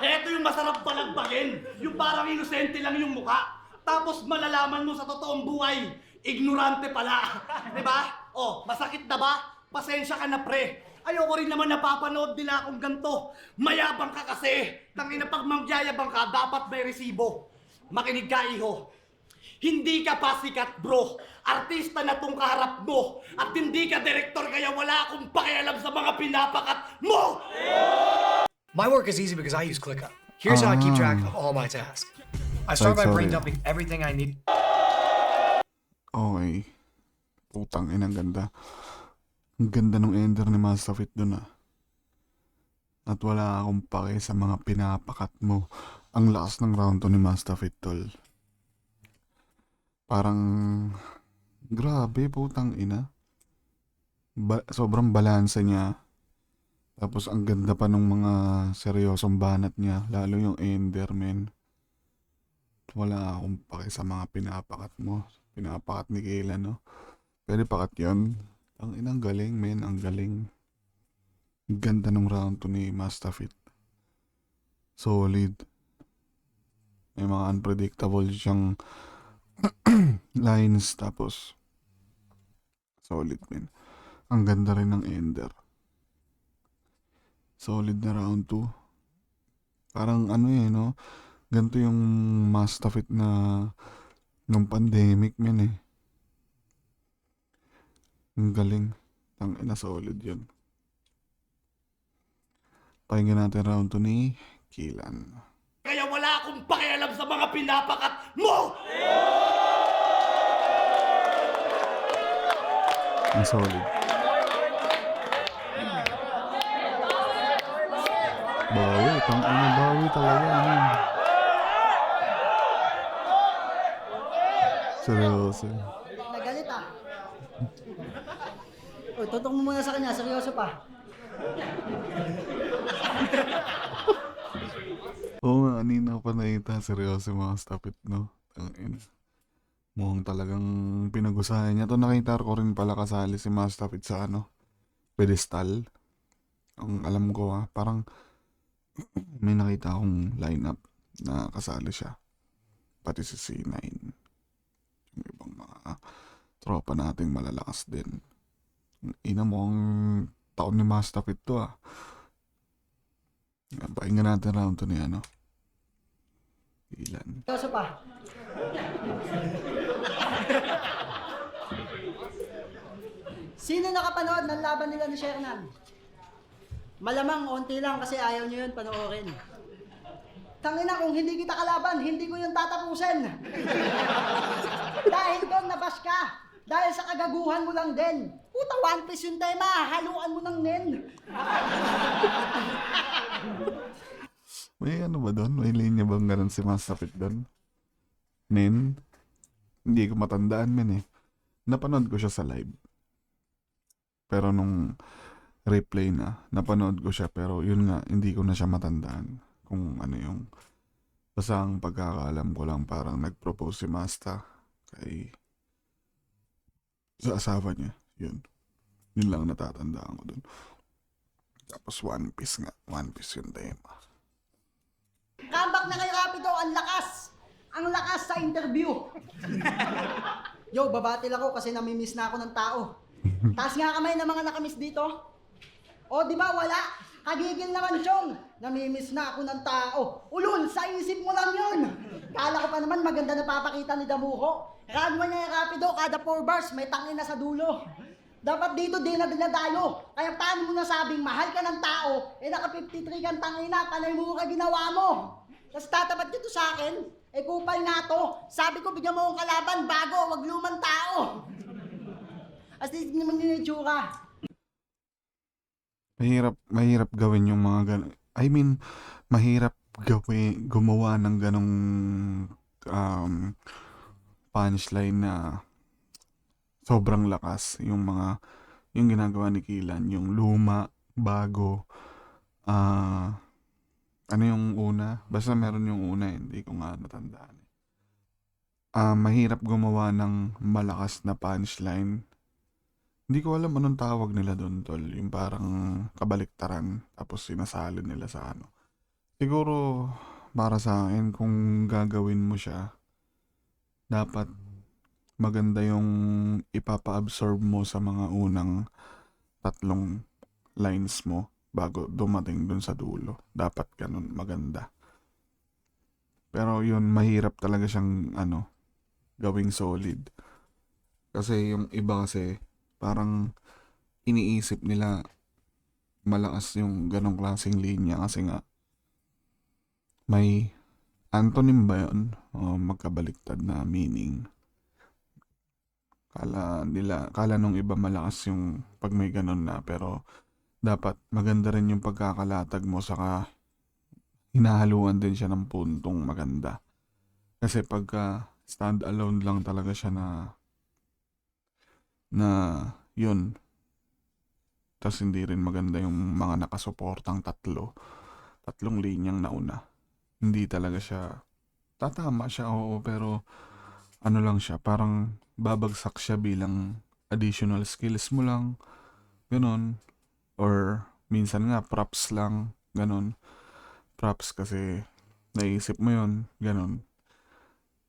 Eto yung masarap balagbagin. Yung parang inosente lang yung muka. Tapos malalaman mo sa totoong buhay, ignorante pala. Diba? Oh, masakit na ba? Pasensya ka na, pre. Ayoko rin naman napapanood nila akong ganito. Mayabang ka kasi. Tangina, pag magyayabang ka, dapat may resibo. Makinig ka, iho. Hindi ka pa sikat, bro. Artista na tong kaharap mo. At hindi ka direktor, kaya wala akong pakialam sa mga pinapakat mo! My work is easy because I use ClickUp. Here's how I keep track of all my tasks. I start by brain dumping everything I need. Okay. Putang inang ganda. Ang ganda ng ender ni Master Fit dun ah. At wala akong pake sa mga pinapakat mo. Ang lakas ng round to ni Master Fit, tol. Parang grabe, putang ina. Sobrang balanse niya. Tapos ang ganda pa ng mga seryosong banat niya. Lalo yung Enderman. Wala akong pake sa mga pinapakat mo. Pinapakat ni Kayla, no? Pwede pakat yun. Ang inang galing, men. Ang galing. Ang ganda ng round to ni Master Fit. Solid. May mga unpredictable siyang lines, tapos solid, men. Ang ganda rin ng ender. Solid na round 2. Parang ano eh, no? Ganito yung Master Fit na nung pandemic, men eh. Ang galing. Tangina, solid yun. Pakinggan natin round 2 ni Kilan. Kaya wala akong pakialam sa mga pinapakat mo! Ang solid. Bawi, tangina bawi talaga. Ano? Seryoso. Nagalit ah. O, tutok mo muna sa kanya, seryoso pa. Oo nga, kanina ko pa nakita. Seryoso yung mga stop it, no? Tangina. Mukhang talagang pinag-usahan niya. To nakita ko rin pala kasali si Mastafit sa ano, pedestal. Ang alam ko parang may nakita akong lineup na kasali siya. Pati si C9. Yung ibang mga tropa nating malalakas din. Ina mo ang taon ni Mastafit to Pakinggan natin round to ni ano. Ilan. Seryoso pa. Sino nakapanood ng laban nila ni Shernan? Malamang onti lang kasi ayaw nyo yun panoorin. Tangina, kung hindi kita kalaban, hindi ko yung tatapusin. Dahil doon nabash ka. Dahil sa kagaguhan mo lang din. Puta, One Piece yung tema. Haluan mo ng nen. May ano ba doon? May linya bang ganun si Mastafit doon? Nen? Hindi ko matandaan Napanood ko siya sa live. Pero nung replay na, napanood ko siya pero yun nga, hindi ko na siya matandaan kung ano yung basta ang pagkakaalam ko lang parang nag-propose si Masta sa asawa niya. Yun lang natatandaan ko dun. Tapos One Piece nga. One Piece yung tema. Comeback na kay Rapido, ang lakas! Ang lakas sa interview! Yo, babatil ako kasi namimiss na ako ng tao. Taas nga kamay ng mga nakamiss dito. O, di ba wala? Kagigil naman, Chong. Namimiss na ako ng tao. Ulul, sa isip mo lang yun. Kala ko pa naman maganda na papakita ni Damuho. Runway niya yung Rapido, kada 4 bars, may tangin na sa dulo. Dapat dito din na dinadayo. Kaya paano mo nasabing mahal ka ng tao, naka 53 kang tangina, panay mo ka ginawa mo. Tapos tatapat dito sa akin, kupal nga to. Sabi ko, bigyan mo akong kalaban bago, wag lumang tao. As di naman yung itsura. Mahirap gawin yung mga ganun. I mean, mahirap gumawa ng ganong punchline na sobrang lakas. Yung ginagawa ni Kilan, yung luma, bago, ano yung una? Basta meron yung una, hindi ko nga natandaan. Mahirap gumawa ng malakas na punchline. Hindi ko alam anong tawag nila doon, tol. Yung parang kabaliktaran. Tapos sinasalin nila sa ano. Siguro, para sa akin, kung gagawin mo siya, dapat maganda yung ipapa-absorb mo sa mga unang 3 lines mo bago dumating dun sa dulo. Dapat ganun, maganda. Pero yun, mahirap talaga siyang gawing solid. Kasi yung iba kasi, parang iniisip nila malakas yung ganong klaseng linya kasi nga may antonym ba yun? O magkabaliktad na meaning. Kala nung iba malakas yung pag may ganon na, pero dapat maganda rin yung pagkakalatag mo, saka hinahaluan din siya ng puntong maganda. Kasi pagka stand alone lang talaga siya na yun. Tapos hindi rin maganda yung mga nakasuportang 3 linyang nauna. Hindi talaga siya, tatama siya, oo, pero ano lang siya, parang babagsak siya bilang additional skills mo lang, ganon. Or minsan nga props lang, ganon. Props kasi naisip mo yun, ganon.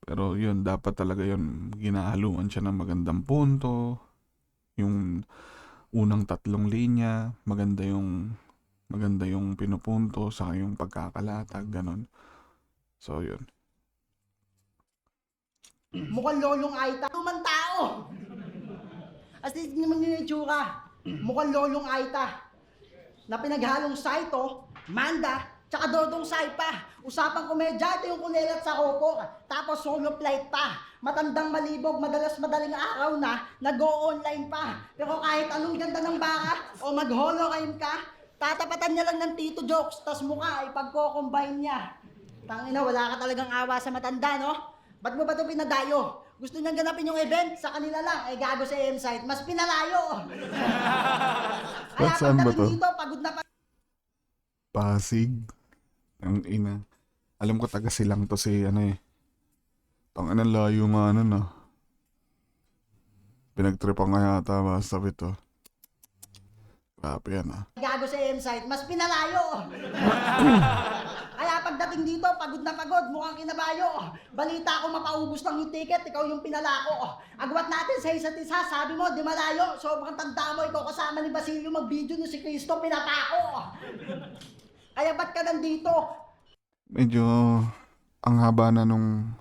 Pero yun, dapat talaga yun, ginahaluan siya ng magandang punto. Yung unang 3 linya, maganda yung pinupunto, saka yung pagkakalatag, ganon. So yun. Mukhang lolong Aita. Lumang tao! As di naman yung itsura. Mukhang lolong Aita. Na pinaghalong Saito, Manda, tsaka Dodong Saipa. Usapang komedyante yung kunelat sa Hopo. Tapos solo flight pa. Matandang malibog, madaling araw na, nag-go online pa. Pero kahit anong ganda ng baka, o mag-holocam ka, Tatapatan niya lang ng tito jokes, tas mukha ay pagko-combine niya. Tangina, wala ka talagang awa sa matanda, no? Ba't mo ba ito pinadayo? Gusto niyang ganapin yung event, sa kanila lang, ay gago sa M-site, mas pinalayo. Kaya Saan ba to? pagdating dito, pagod na Pasig. Ang ina. Alam ko taga silang to si ano eh. Tang ina layo nga ano na. Pinagtripan nga yata basta ito. Grabe yan ah. gago sa M-site, mas pinalayo. Kaya pagdating dito, pagod na pagod, mukhang kinabayo. Balita ko mapaubos lang yung ticket, ikaw yung pinalako. Agwat natin sa isa't isa, sabi mo, di malayo. Sobrang tanda mo, ikaw kasama ni Basilio mag-video no si Cristo, pinapako. Kaya ba't ka nandito? Medyo ang haba na nung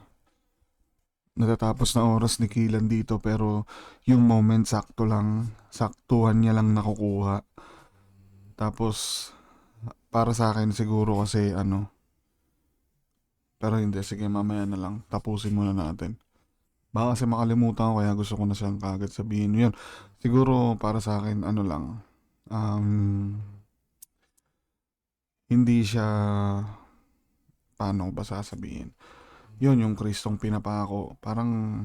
natatapos na oras ni Kilan dito pero yung moment sakto lang, saktuhan niya lang nakukuha. Tapos para sa akin siguro kasi ano, pero hindi, sige mamaya na lang, tapusin muna natin. Baka kasi makalimutan ko kaya gusto ko na siyang kagad sabihin. Yun, siguro para sa akin ano lang, hindi siya, paano ko ba sasabihin? Yun, yung Kristong pinapako, parang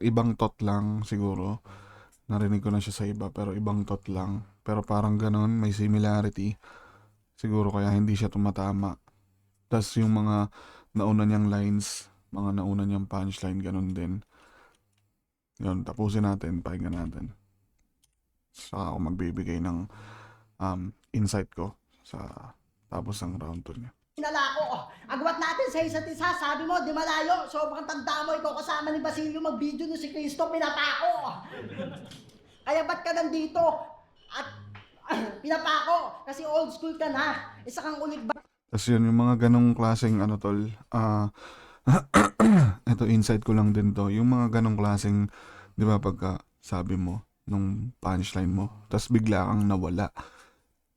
ibang tot lang siguro. Narinig ko na siya sa iba, pero ibang tot lang. Pero parang ganon, may similarity. Siguro kaya hindi siya tumatama. Tas yung mga nauna niyang lines, mga nauna niyang punchline, ganon din. Yun, tapusin natin, pakinggan natin. Saka ako magbibigay ng insight ko sa tapos ng round 2 niya. Pinalako. Agwat natin sa isa't isa, sabi mo, di malayo. Sobrang tanda mo, ikaw kasama ni Basilio mag-video no si Cristo, pinapako. Kaya ba't ka nandito? At pinapako, kasi old school ka na. Isa kang ulit ba? Tapos yun, yung mga ganong klaseng ano tol, ito insight ko lang din to, yung mga ganong klaseng, di ba pagka sabi mo, nung punchline mo, tapos bigla kang nawala.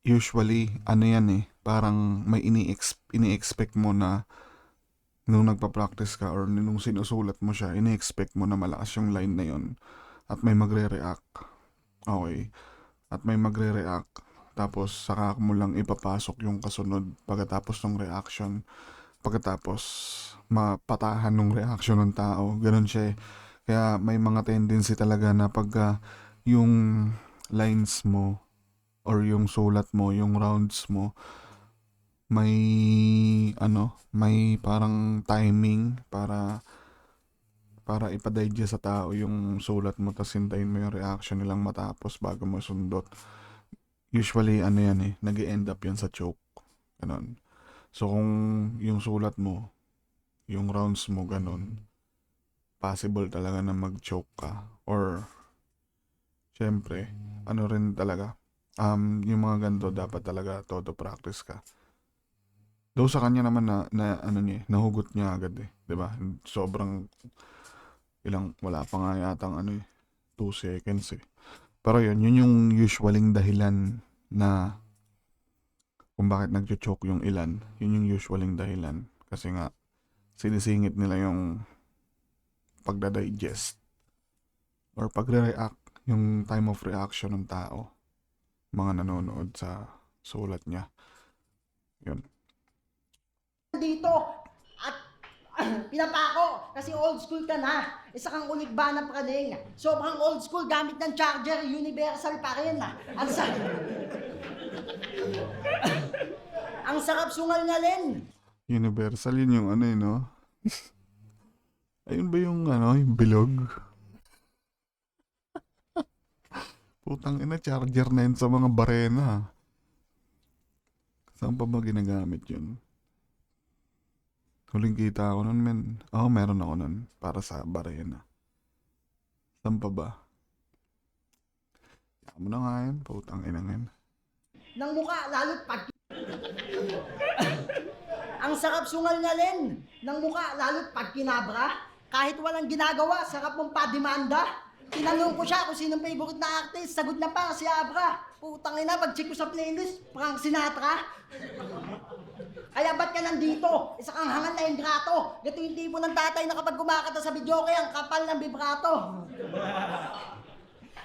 Usually, ano yan eh, parang may ini-expect mo na nung nagpa-practice ka or nung sinusulat mo siya, ini-expect mo na malakas yung line na yun at may magre-react. Okay. At may magre-react. Tapos saka mo lang ipapasok yung kasunod pagkatapos ng reaction. Pagkatapos mapatahan ng reaction ng tao. Ganun siya eh. Kaya may mga tendency talaga na pagka yung lines mo or yung sulat mo, yung rounds mo, may may parang timing para ipadigest sa tao yung sulat mo, tapos hintayin mo yung reaction nilang matapos bago mo sundot. Usually yan eh, nag-end up yan sa choke. Ganon. So kung yung sulat mo, yung rounds mo ganon, possible talaga na mag-choke ka. Or syempre, ano rin talaga, yung mga ganito dapat talaga todo practice ka. Though sa kanya naman nahugot niya agad eh, 'di ba? Sobrang wala pa nga yatang 2 seconds eh. Pero yun yung usualing dahilan na kung bakit nagcho-choke yung ilan. Yun yung usualing dahilan kasi nga sinisingit nila yung pagda-digest or pagre-react, yung time of reaction ng tao, mga nanonood sa sulat niya. Yun. Dito at pinapako kasi old school ka na. Isa kang ulit ba ng praning. Sobrang old school, gamit ng charger, universal pa rin. Ang sarap sungal-ngalin. Universal yun yung no? Ayun ba yung yung bilog? Putang ina, charger na yun sa mga barena. Saan pa ba ginagamit yun? Huling kita ako nun, men. Meron ako nun. Para sa barena. Saan pa ba? Kaya mo na nga yun. Putang ina nga yun. Ng mukha, lalo't pag... Ang sarap sungal-ngalin ng mukha, lalo't pag kinabra. Kahit walang ginagawa, sarap mong pademanda. Tinanong ko siya kung sinong favorite na artist. Sagot na pa, si Abra. Putang ina, pag-check ko sa playlist, Frank Sinatra. Kaya ba't ka nandito? Isa kang hangal na ingrato. Gato yung tipo ng tatay na kapag kumakata sa videoke, ang kapal ng vibrato.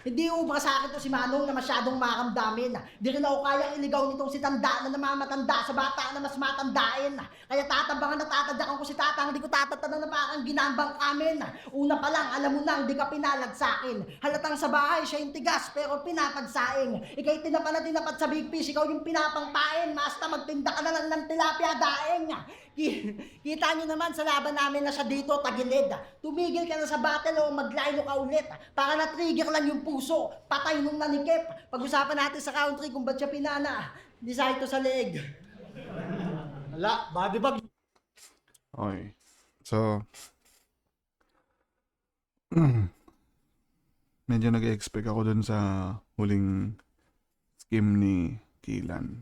Hindi ubra sa akin to si Manong na masyadong maramdamin. Di rin ako kayang iligaw nitong si Tanda na namamatanda sa bata na mas matandain. Kaya tatabangan na tatadyakan ko si Tatang, hindi ko tatatanan na parang ginambang amin. Una pa lang, alam mo nang di ka pinalag sa akin. Halatang sa bahay siya yung tigas pero pinapagsaing. Ika'y tinapa na tinapat sa big fish, ikaw yung pinapangpain. Basta magtinda ka na lang ng tilapia daing. Kita nyo naman sa laban namin na siya dito, tagilid. Tumigil ka na sa battle o maglino ka ulit. Para na-trigger lang yung puso. Patay nung nanikip. Pag-usapan natin sa country kung ba't siya pinana. Di sa ito sa leeg. Wala, body bag. Okay. So, medyo nag-expect ako dun sa huling scheme ni Kilan.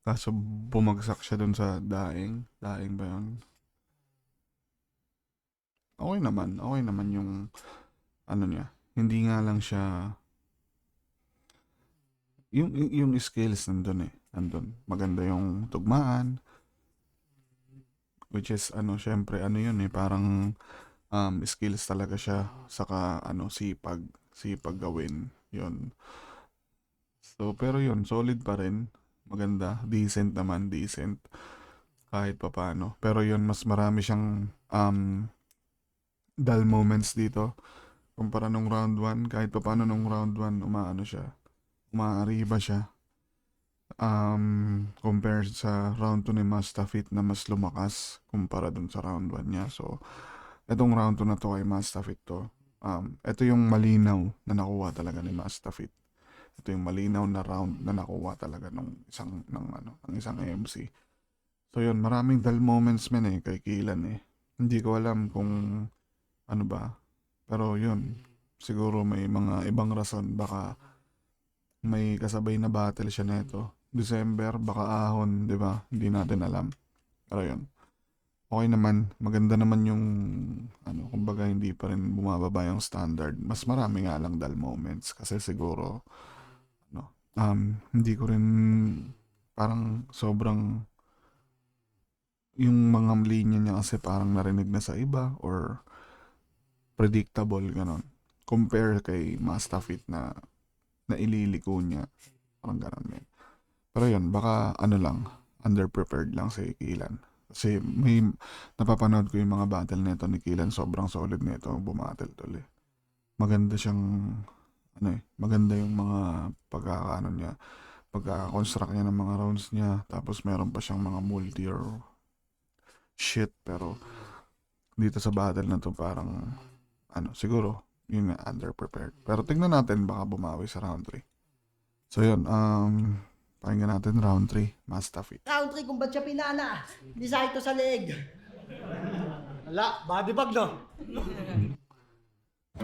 Kaso bumagsak siya dun sa daing. Daing ba yun? Okay naman. Okay naman yung ano niya. Hindi nga lang siya yung skills nandun eh. Nandun. Maganda yung tugmaan. Which is ano, syempre ano yun eh. Parang skills talaga siya. Saka ano, sipag gawin. Yun. So, pero yun, solid pa rin. Maganda, decent naman, decent. Kahit papaano. Pero yun, mas marami siyang dull moments dito. Kumpara nung round 1, kahit papaano nung round 1, umaano siya. Umaariba siya. Compared sa round 2 ni Mustafit na mas lumakas kumpara dun sa round 1 niya. So, etong round 2 na to kay Mustafit to. Ito yung malinaw na nakuha talaga ni Mustafit. Ito yung malinaw na round na nakuha talaga ng isang MC. So yun, maraming dull moments men eh kay Kilan eh. Hindi ko alam kung ano ba. Pero yun, siguro may mga ibang rason. Baka may kasabay na battle siya neto. December, baka ahon, di ba? Hindi natin alam. Pero yun. Okay naman, maganda naman yung kumbaga hindi pa rin bumababa yung standard. Mas marami nga lang dull moments kasi siguro hindi ko rin parang sobrang yung mga linya niya kasi parang narinig na sa iba or predictable ganon. Compare kay Mustafit na ililiko niya. Parang ganon din. Pero yun, baka underprepared lang si Kilan. Kasi may napapanood ko yung mga battle nito ni Kilan, sobrang solid nito bumattle tol eh. Maganda siyang maganda yung mga pagka-construct niya ng mga rounds niya. Tapos meron pa siyang mga multi or shit. Pero dito sa battle na to parang siguro yun nga, underprepared. Pero tingnan natin baka bumawi sa round 3. So yun, pakinggan natin round 3, Mustafit. Round 3 kung ba't siya pinana. Di sa ito sa leeg. Wala, body bag no.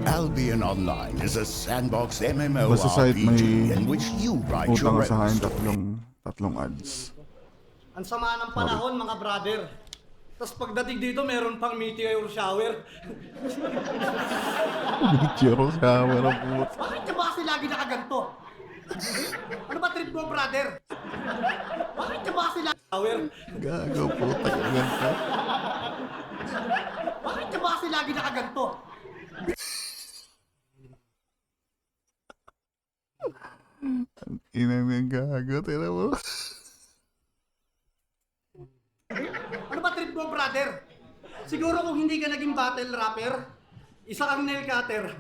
Albion Online is a sandbox Basta site MMORPG may in which you write your utang sa akin own tatlong ads. Ang sama ng panahon mga brother. Tapos pagdating dito meron pang meteor shower. Meteor shower ang puto. Bakit ka ba kasi lagi nakaganto? Ano ba trip mo brother? Bakit ka ba kasi lagi shower? Gago puta ka ganito. Bakit ka ba kasi lagi nakaganto? Inang ng gago, tira mo. Ano ba trip mo brother? Siguro kung hindi ka naging battle rapper, isa kang nail cutter.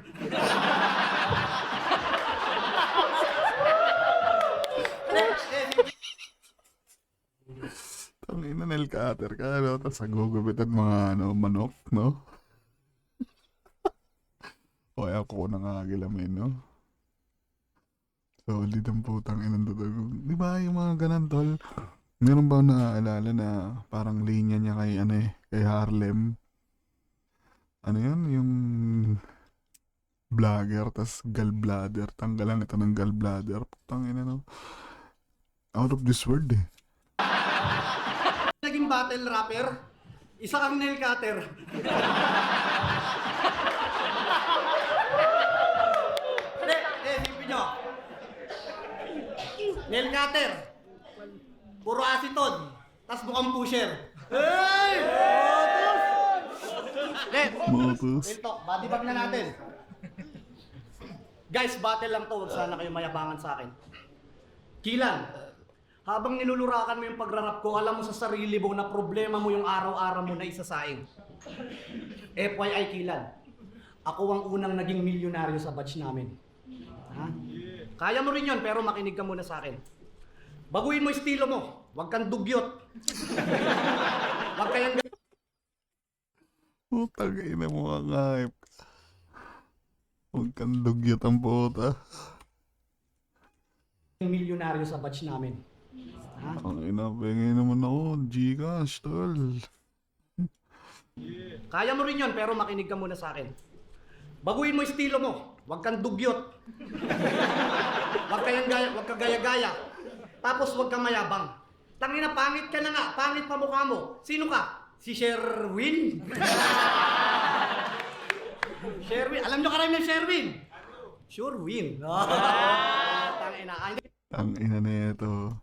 Tangina nail cutter ka, no? Tapos nagugupitan mga manok, no? O ako na nga gilamin, no? Solid ang putang inang dudog. Di ba yung mga ganun, tol? Meron ba naaalala na parang linya niya kay Harlem? Ano yun? Yung vlogger, tas gallbladder. Tanggalan ito ng gallbladder. Putang ina, no? Out of this world, eh. Naging battle rapper, isa kang nail cutter. Sipin nyo. Nail cutter. Puro aceton. Tas mukhang pusher. Hey! Motos. Real talk, body bag na natin. Guys, battle lang to. Huwag sana kayo mayabangan sa akin. Kilan, habang nilulurakan mo yung pagrarap ko, alam mo sa sarili mo na problema mo yung araw-araw mo na isasaing. FYI, Kilan, ako ang unang naging milyonaryo sa batch namin. Ha? Kaya mo rin yun, pero makinig ka muna sa akin. Baguhin mo yung estilo mo. Huwag kang dugyot. Huwag kayang... Putang ina mo ang hype. Huwag kang dugyot ang puta. milyonaryo sa batch namin. Ha? Ang ina, pengen naman ako. Gcash, tol. Kaya mo rin yun, pero makinig ka muna sa akin. Baguhin mo yung estilo mo. Huwag kang dugyot. Huwag kang gaya-gaya. Tapos huwag kang mayabang. Tangina, pangit ka na nga. Pangit pa mukha mo. Sino ka? Si Sherwin? Sherwin. Alam nyo karami ng Sherwin? Sherwin. Tangina. Ang ina na ito.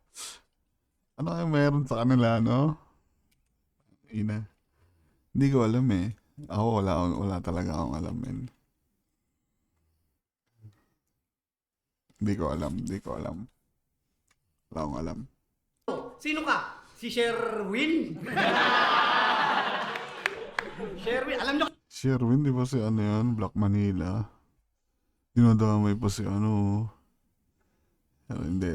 Ano kayo meron sa kanila, no? Ina. Hindi ko alam eh. Ako wala talaga akong alam, men. Hindi ko alam. Wala akong alam. Sino ka? Si Sherwin? Sherwin. Alam nyo Sherwin, di ba si ano yan? Black Manila. Dinadamay pa si ano. Pero hindi.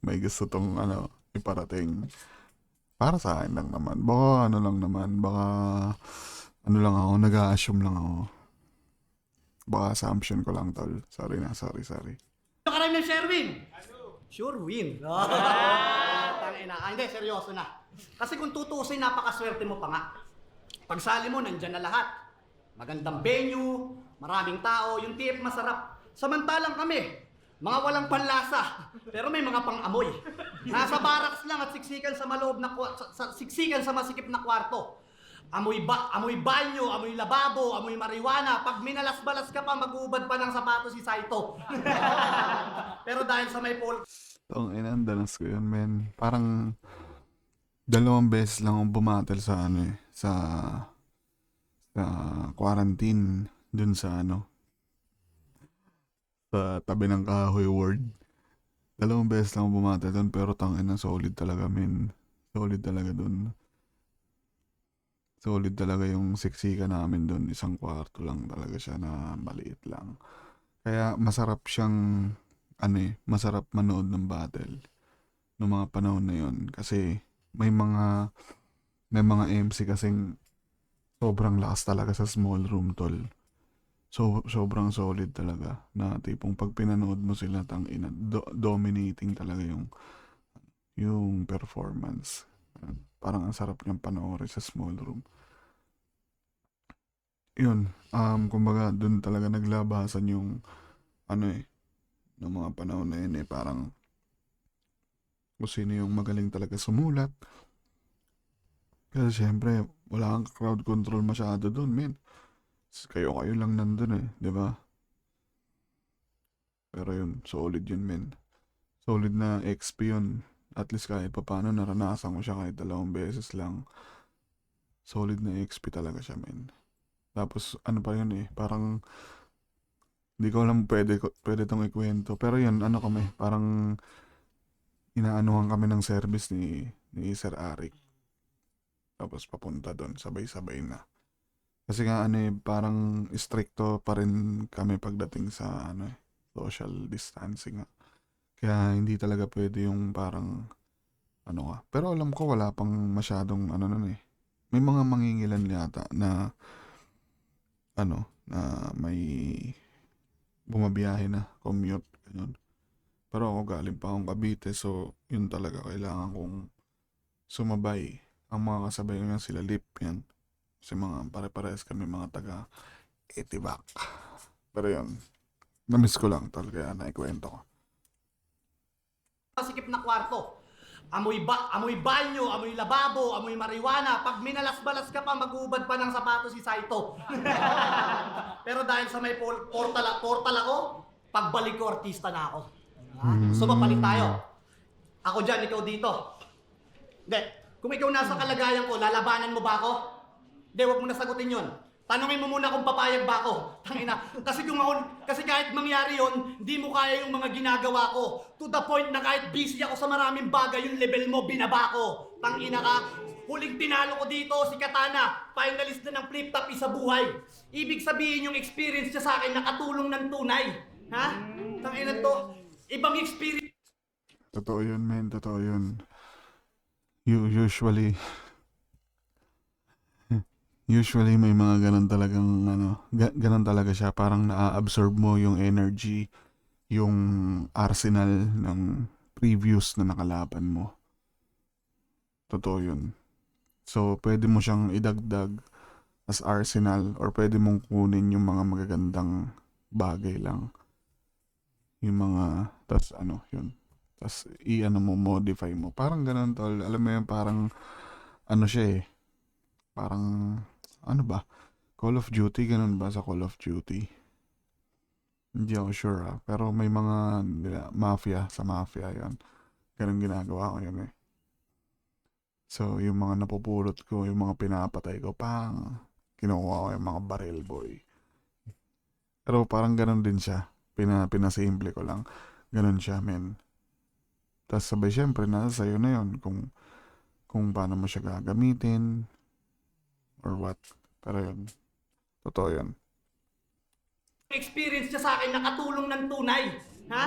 May gusto tong iparating. Para sa akin lang naman. Baka ano lang naman. Baka ano lang ako. Nag-a-assume lang ako. Baka assumption ko lang, tol. Sorry. karami ng Sherwin? Sherwin. Tangina. Hindi, seryoso na. Kasi kung tutusin, napakaswerte mo pa nga. Pagsali mo, nandyan na lahat. Magandang venue, maraming tao, yung TF masarap. Samantalang kami, mga walang panlasa, pero may mga pang-amoy. Nasa barracks lang at siksikan sa maloob na siksikan sa masikip na kwarto. Amoy banyo, amoy lababo, amoy marijuana. Pag minalas-balas ka pa, mag-uubad pa ng sapatos si Saito. Pero dahil sa may Tong inandanas ko yun, men. Parang 2 beses lang akong bumatel sa sa quarantine dun sa sa tabi ng Kahoy Ward. 2 beses lang akong bumatel dun, pero tangina solid talaga, men. Solid talaga dun. Solid talaga yung siksika namin dun. 1 kwarto lang talaga siya na maliit lang. Kaya masarap siyang masarap manood ng battle noong mga panahon na yun kasi may mga MC kasing sobrang lakas talaga sa small room, tol. So sobrang solid talaga na tipong pag pinanood mo sila tangina dominating talaga yung performance. Parang ang sarap niyang panoorin sa small room. Yun, kumbaga dun talaga naglabasan yung ng mga panahon na yun parang kung sino yung magaling talaga sumulat. Kasi syempre, wala kang crowd control masyado dun, men. Kayo lang nandun di ba? Pero yun, solid yun, men. Solid na XP yun. At least kahit pa paano, naranasan ko siya kahit 2 beses lang. Solid na XP talaga siya, men. Tapos, pa yun parang hindi ko alam pwede tong ikwento. Pero yun, kami, parang inaanuhan kami ng service ni Sir Arik. Tapos papunta doon, sabay-sabay na. Kasi nga parang stricto pa rin kami pagdating sa social distancing nga. Kaya hindi talaga pwede yung parang Pero alam ko wala pang masyadong May mga mangingilan yata na na may bumabiyahe na, commute, ganyan. Pero ako galing pa akong Cavite, so yun talaga kailangan kong sumabay. Ang mga kasabay ko yan sila Lip, yan. Kasi mga pare-pares kami mga taga Etibac. Pero yun, namiss ko lang tol, kaya naikwento ko. masikip na kwarto. Amoy banyo, amoy lababo, amoy marijuana. Pag minalas-balas ka pa, mag-uubad pa ng sapatos si Saito. Pero dahil sa may portal ako, pagbalik ko, artista na ako. So mapalit tayo. Ako dyan, ikaw dito. Hindi, kung ikaw nasa kalagayan ko, lalabanan mo ba ako? Hindi, wag mo na sagutin yun. Tanungin mo muna kung papayag ba ako. Tangina. Kasi kahit mangyari yon, hindi mo kaya yung mga ginagawa ko. To the point na kahit busy ako sa maraming bagay, yung level mo, binaba ko. Tangina ka. Huling tinalo ko dito, si Katana. Finalist na ng flip top isa buhay. Ibig sabihin yung experience niya sa akin nakatulong ng tunay. Ha? Tangina to. Ibang experience. Totoo yun, men. Totoo yun. Usually may mga ganun talagang ganun talaga siya, parang naa-absorb mo yung energy, yung arsenal ng previous na nakalaban mo. Totoo yun. So pwede mo siyang idagdag as arsenal or pwede mong kunin yung mga magagandang bagay lang. Yung mga yun. Tas mo, modify mo. Parang ganun, tol. Alam mo yun, parang siya eh. Parang ano ba? Call of Duty, ganun ba sa Call of Duty? Hindi ako sure pero may mga sa mafia yan. Ganun ginagawa ko yun eh. So, yung mga napupulot ko, yung mga pinapatay ko, kinukuha ko yung mga barrel boy. Pero parang ganun din siya. Pinasimple ko lang. Ganun siya, men. Tapos sabay syempre, nasa sa'yo na yun kung paano mo siya gagamitin or what. Pero yun, totoo yun. Experience niya sa akin nakatulong ng tunay. Ha?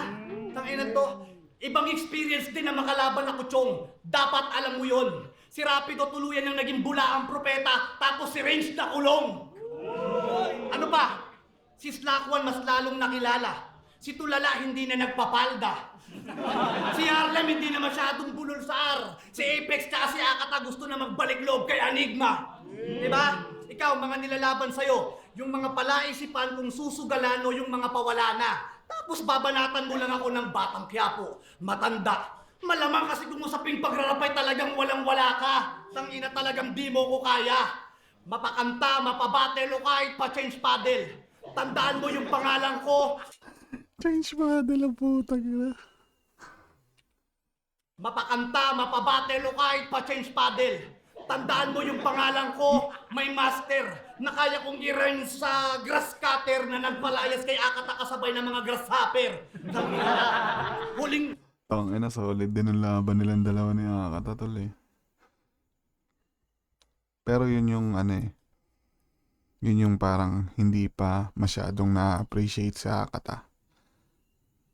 Tangina to. Ibang experience din na makalaban ako, Chong. Dapat alam mo yun. Si Rapido tuluyan ng naging bula ang propeta, tapos si Range na kulong. Ano pa? Si Slakwan mas lalong nakilala. Si Tulala hindi na nagpapalda. Si Harlem hindi na masyadong bulol sa R. Si Apex tsaka si Akata gusto na magbalik loob kay Enigma. Diba? Ikaw, mga nilalaban sa'yo, yung mga palaisipan kung susugalan o yung mga pawala na. Tapos babanatan mo lang ako ng batang Quiapo. Matanda. Malamang kasi kung usaping pagrarapay talagang walang-wala ka. Tangina talagang di mo ko kaya. Mapakanta, mapabattle o kahit pa-change paddle. Tandaan mo yung pangalan ko. Change paddle ang putang ina. Mapakanta, mapabattle o kahit pa-change paddle. Tandaan mo yung pangalan ko, may master, na kaya kong i-run sa grass cutter na nagpalayas kay Akata kasabay ng mga grasshopper. Huling... Tangina, solid din ang laban nilang dalawa ni Akata, tol eh. Pero yun yung yun yung parang hindi pa masyadong na-appreciate si Akata.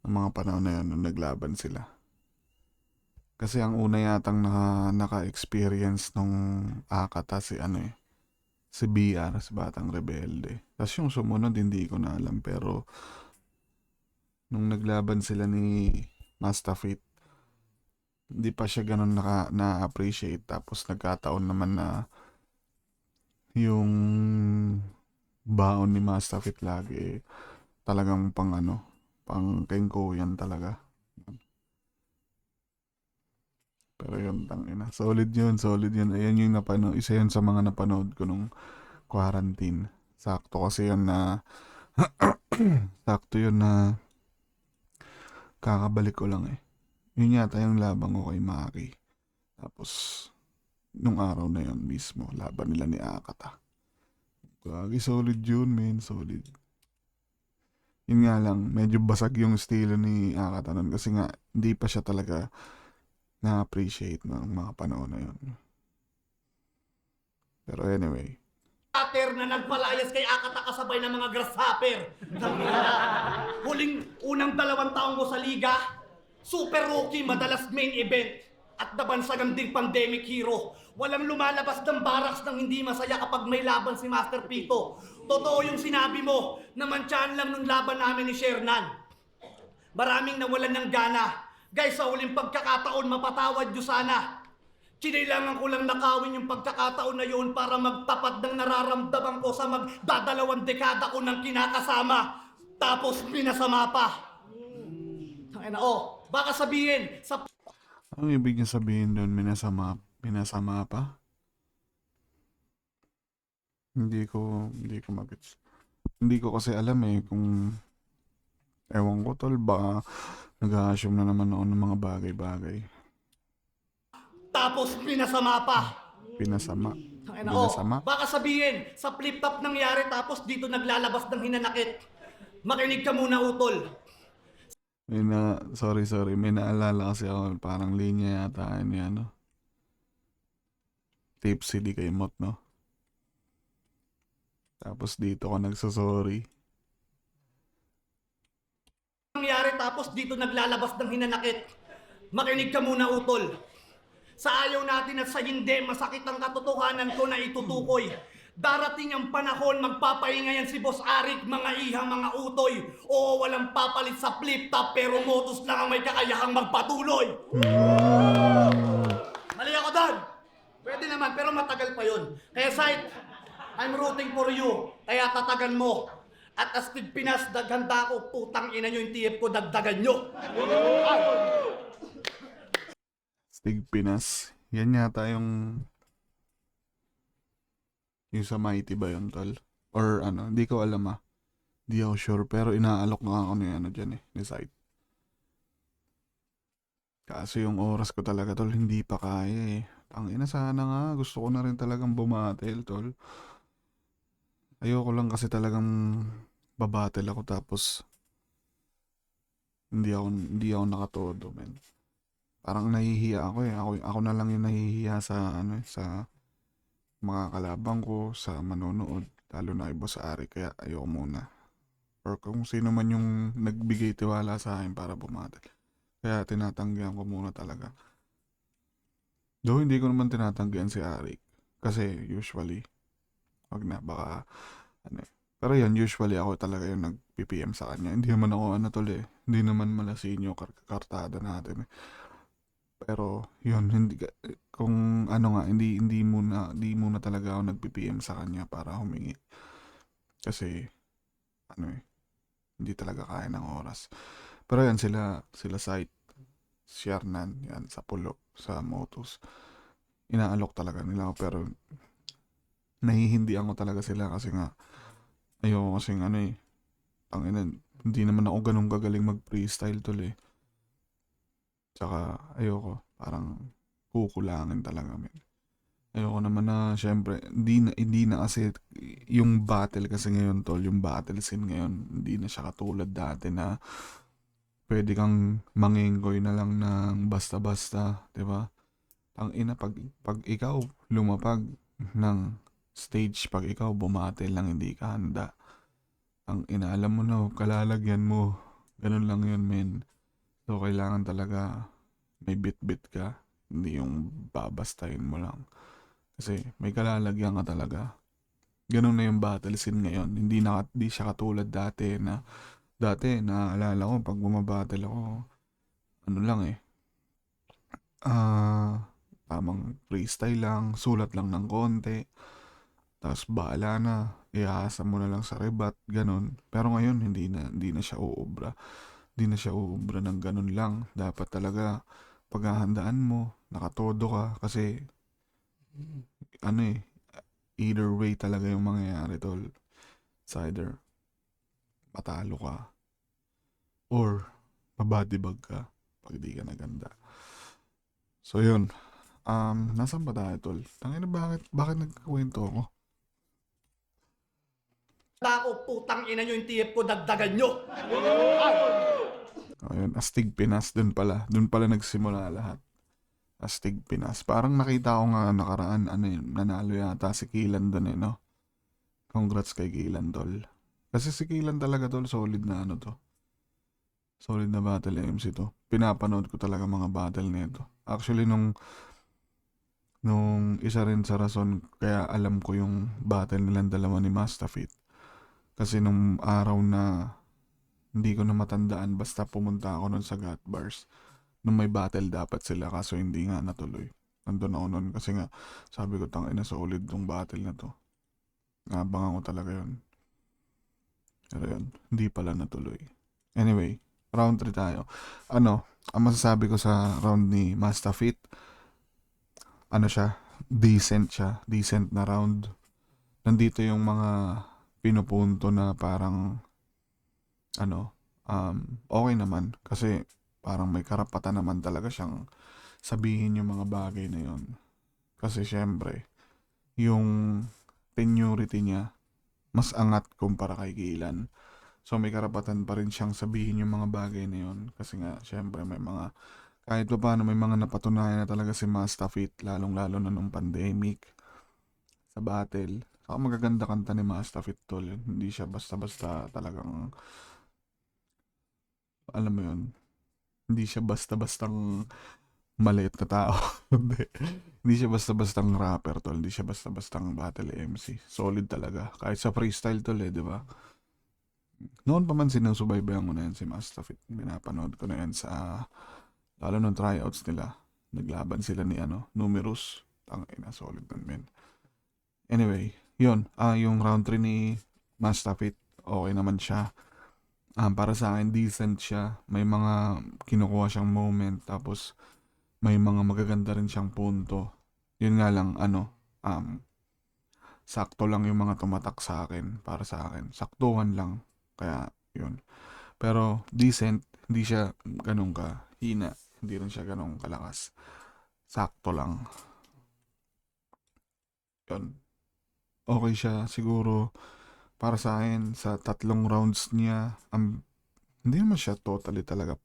Ang mga panahon na yun nung naglaban sila. Kasi ang una yatang naka-experience nung Akata si si BR, si Batang Rebelde. Tapos yung sumunod hindi ko na alam, pero nung naglaban sila ni Master Fate, hindi pa siya ganun na-appreciate. Tapos nagkataon naman na yung baon ni Master Fate lagi talagang pang Kenko yan talaga. Pero yun, tangina. Solid yun. Ayan yung isa yun sa mga napanood ko nung quarantine. Sakto kasi yun na kakabalik ko lang eh. Yun yata yung labang ko kay Maki. Tapos, nung araw na yun mismo, laban nila ni Akata. Gagi, solid yun, men. Solid. Yun nga lang, medyo basag yung estilo ni Akata nun. Kasi nga, hindi pa siya talaga na-appreciate ng mga panahon na yun. Pero anyway. Cutter na nagpalayas kay Akata kasabay ng mga grasshopper. Huling unang 2 taong ko sa liga, super rookie, madalas main event. At nabansagang din pandemic hero. Walang lumalabas ng barracks nang hindi masaya kapag may laban si Master Pito. Totoo yung sinabi mo, na mantsahan lang nung laban namin ni Shernan. Maraming nawalan ng gana. Guys, sa huling pagkakataon, mapatawad nyo sana. Kinailangan ko lang nakawin yung pagkakataon na yun para magtapat ng nararamdaman ko sa magdadalawang dekada ko ng kinakasama. Tapos pinasama pa. Baka sabihin, sa... Ano ibig niya sabihin doon, minasama pa? Hindi ko magets. Hindi ko kasi alam eh kung ewan ko, tol, baka nag-a-assume na naman ako ng mga bagay-bagay. Tapos pinasama pa. Pinasama. Binasama. Baka sabihin, sa flip-top nangyari tapos dito naglalabas ng hinanakit. Makinig ka muna, utol. Sorry. May naalala kasi ako, parang linya yata ni ano. Tipsy di kay Mot, no? Tapos dito ka nagsasorry. Nangyari tapos dito naglalabas ng hinanakit. Makinig ka muna, utol. Sa ayaw natin at sa hindi, masakit ang katotohanan ko na itutukoy. Darating ang panahon, magpapahinga yan si Boss Arik, mga iha, mga utoy. Oo, walang papalit sa flip-top, pero Motus lang ang may kakayahang magpatuloy. Mali ako doon. Pwede naman, pero matagal pa yun. Kaya Sight, I'm rooting for you. Kaya tatagan mo. At Astig Pinas, daghanda ko, putang ina nyo yung TF ko, dagdagan nyo. Stig Pinas. Yan yata yung sa Mighty ba yun, tol? Or ano, hindi ko alam Hindi ako sure, pero inaalok nga ako ni ano dyan ni Sight. Kaso yung oras ko talaga, tol, hindi pa kaya Ang ina, sana nga, gusto ko na rin talagang bumatel, tol. Ayoko lang kasi talagang babatel ako tapos hindi ako nakatodo, men. Parang nahihiya ako Ako na lang yung nahihiya sa sa mga kalabang ko, sa manonood, lalo na iba sa Ari, kaya ayoko muna. Or kung sino man yung nagbigay tiwala sa akin para bumatel. Kaya tinatanggihan ko muna talaga. Though hindi ko naman tinatanggihan si Ari. Kasi usually, wag na, baka, Pero yan, usually ako talaga yung nag-PPM sa kanya. Hindi naman ako hindi naman malasinyo kartada natin Pero yun, kung hindi muna talaga ako nag-PPM sa kanya para humingi. Kasi hindi talaga kaya ng oras. Pero yan sila Sight, Shernan, yan sa Pulo, sa Motus. Inaalok talaga nila ako pero nahihindihan ko talaga sila kasi nga ayoko kasing hindi naman ako ganun gagaling mag-freestyle tol Tsaka ayoko, parang kukulangin talaga, men. Ayoko naman na, syempre, hindi na kasi, yung battle kasi ngayon, tol, yung battle scene ngayon, hindi na siya katulad dati na pwede kang manginggoy na lang ng basta-basta, di ba? Ang ina, pag ikaw lumapag ng stage, pag ikaw bumatel lang, hindi ka handa. Ang ina, alam mo na, kalalagyan mo, ganun lang yun, men. So, kailangan talaga may bit-bit ka. Hindi yung babastahin mo lang. Kasi may kalalagyan ka talaga. Ganun na yung battle scene ngayon. Hindi siya katulad dati na naaalala ko pag bumabattle ako, tamang freestyle lang, sulat lang ng konti. Tapos bahala na, ihaasa mo na lang sa rebat, ganun. Pero ngayon, hindi na siya uubra. Hindi na siya uubra ng ganun lang. Dapat talaga, paghahandaan mo, nakatodo ka. Kasi, either way talaga yung mangyayari, tol. It's either matalo ka, or mabadibag ka pag di ka naganda. So, yun. Nasaan ba tayo, tol? Tangina, bakit nagkakwento ako? Ako, putang ina nyo yung TF ko, dagdagan nyo. Ayun, Astig Pinas, dun pala nagsimula lahat. Astig Pinas. Parang nakita ko nga nakaraan, nanalo yata si Kilan dun no? Congrats kay Kilan, tol. Kasi si Kilan talaga, tol, solid na to. Solid na battle MC to. Pinapanood ko talaga mga battle nito. Actually, nung isa rin sa rason, kaya alam ko yung battle nilang dalawa ni Mastafit. Kasi nung araw na hindi ko na matandaan, basta pumunta ako nun sa Gat Bars. Nung may battle dapat sila, kaso hindi nga natuloy. Nandun ako nun kasi nga, sabi ko, tangina, solid tong battle na to. Abangan ko talaga yun. Pero yun, hindi pala natuloy. Anyway, round 3 tayo. Ang masasabi ko sa round ni Mastafit, decent siya. Decent na round. Nandito yung mga pinupunto na parang okay naman kasi parang may karapatan naman talaga siyang sabihin yung mga bagay na yun. Kasi syempre, yung tenuity niya mas angat kumpara kay Kilan. So may karapatan pa rin siyang sabihin yung mga bagay na yun. Kasi nga, syempre may mga, kahit pa paano may mga napatunayan na talaga si Mastafit, lalong-lalo na nung pandemic, sa battle. Saka magaganda kanta ni Mastafit tol. Hindi siya basta-basta talagang, alam mo yun, hindi siya basta-bastang maliit na tao. Hindi siya basta-bastang rapper tol. Hindi siya basta-bastang battle MC. Solid talaga. Kahit sa freestyle tol di ba? Noon pa man sinusubaybayan ko na yan si Mastafit. Pinapanood ko na yan sa, lalo nung tryouts nila. Naglaban sila ni Numerous. Tangina, solid nun men. Anyway, yun. Yung round 3 ni Mastafit, okay naman siya. Para sa akin, decent siya. May mga kinukuha siyang moment. Tapos, may mga magaganda rin siyang punto. Yun nga lang, sakto lang yung mga tumatak sa akin, para sa akin. Saktuhan lang. Kaya, yun. Pero, decent. Hindi siya ganun hina. Hindi rin siya ganun kalakas. Sakto lang. Yun. Okay siya, siguro, para sa akin, sa 3 rounds niya, hindi naman siya totally talaga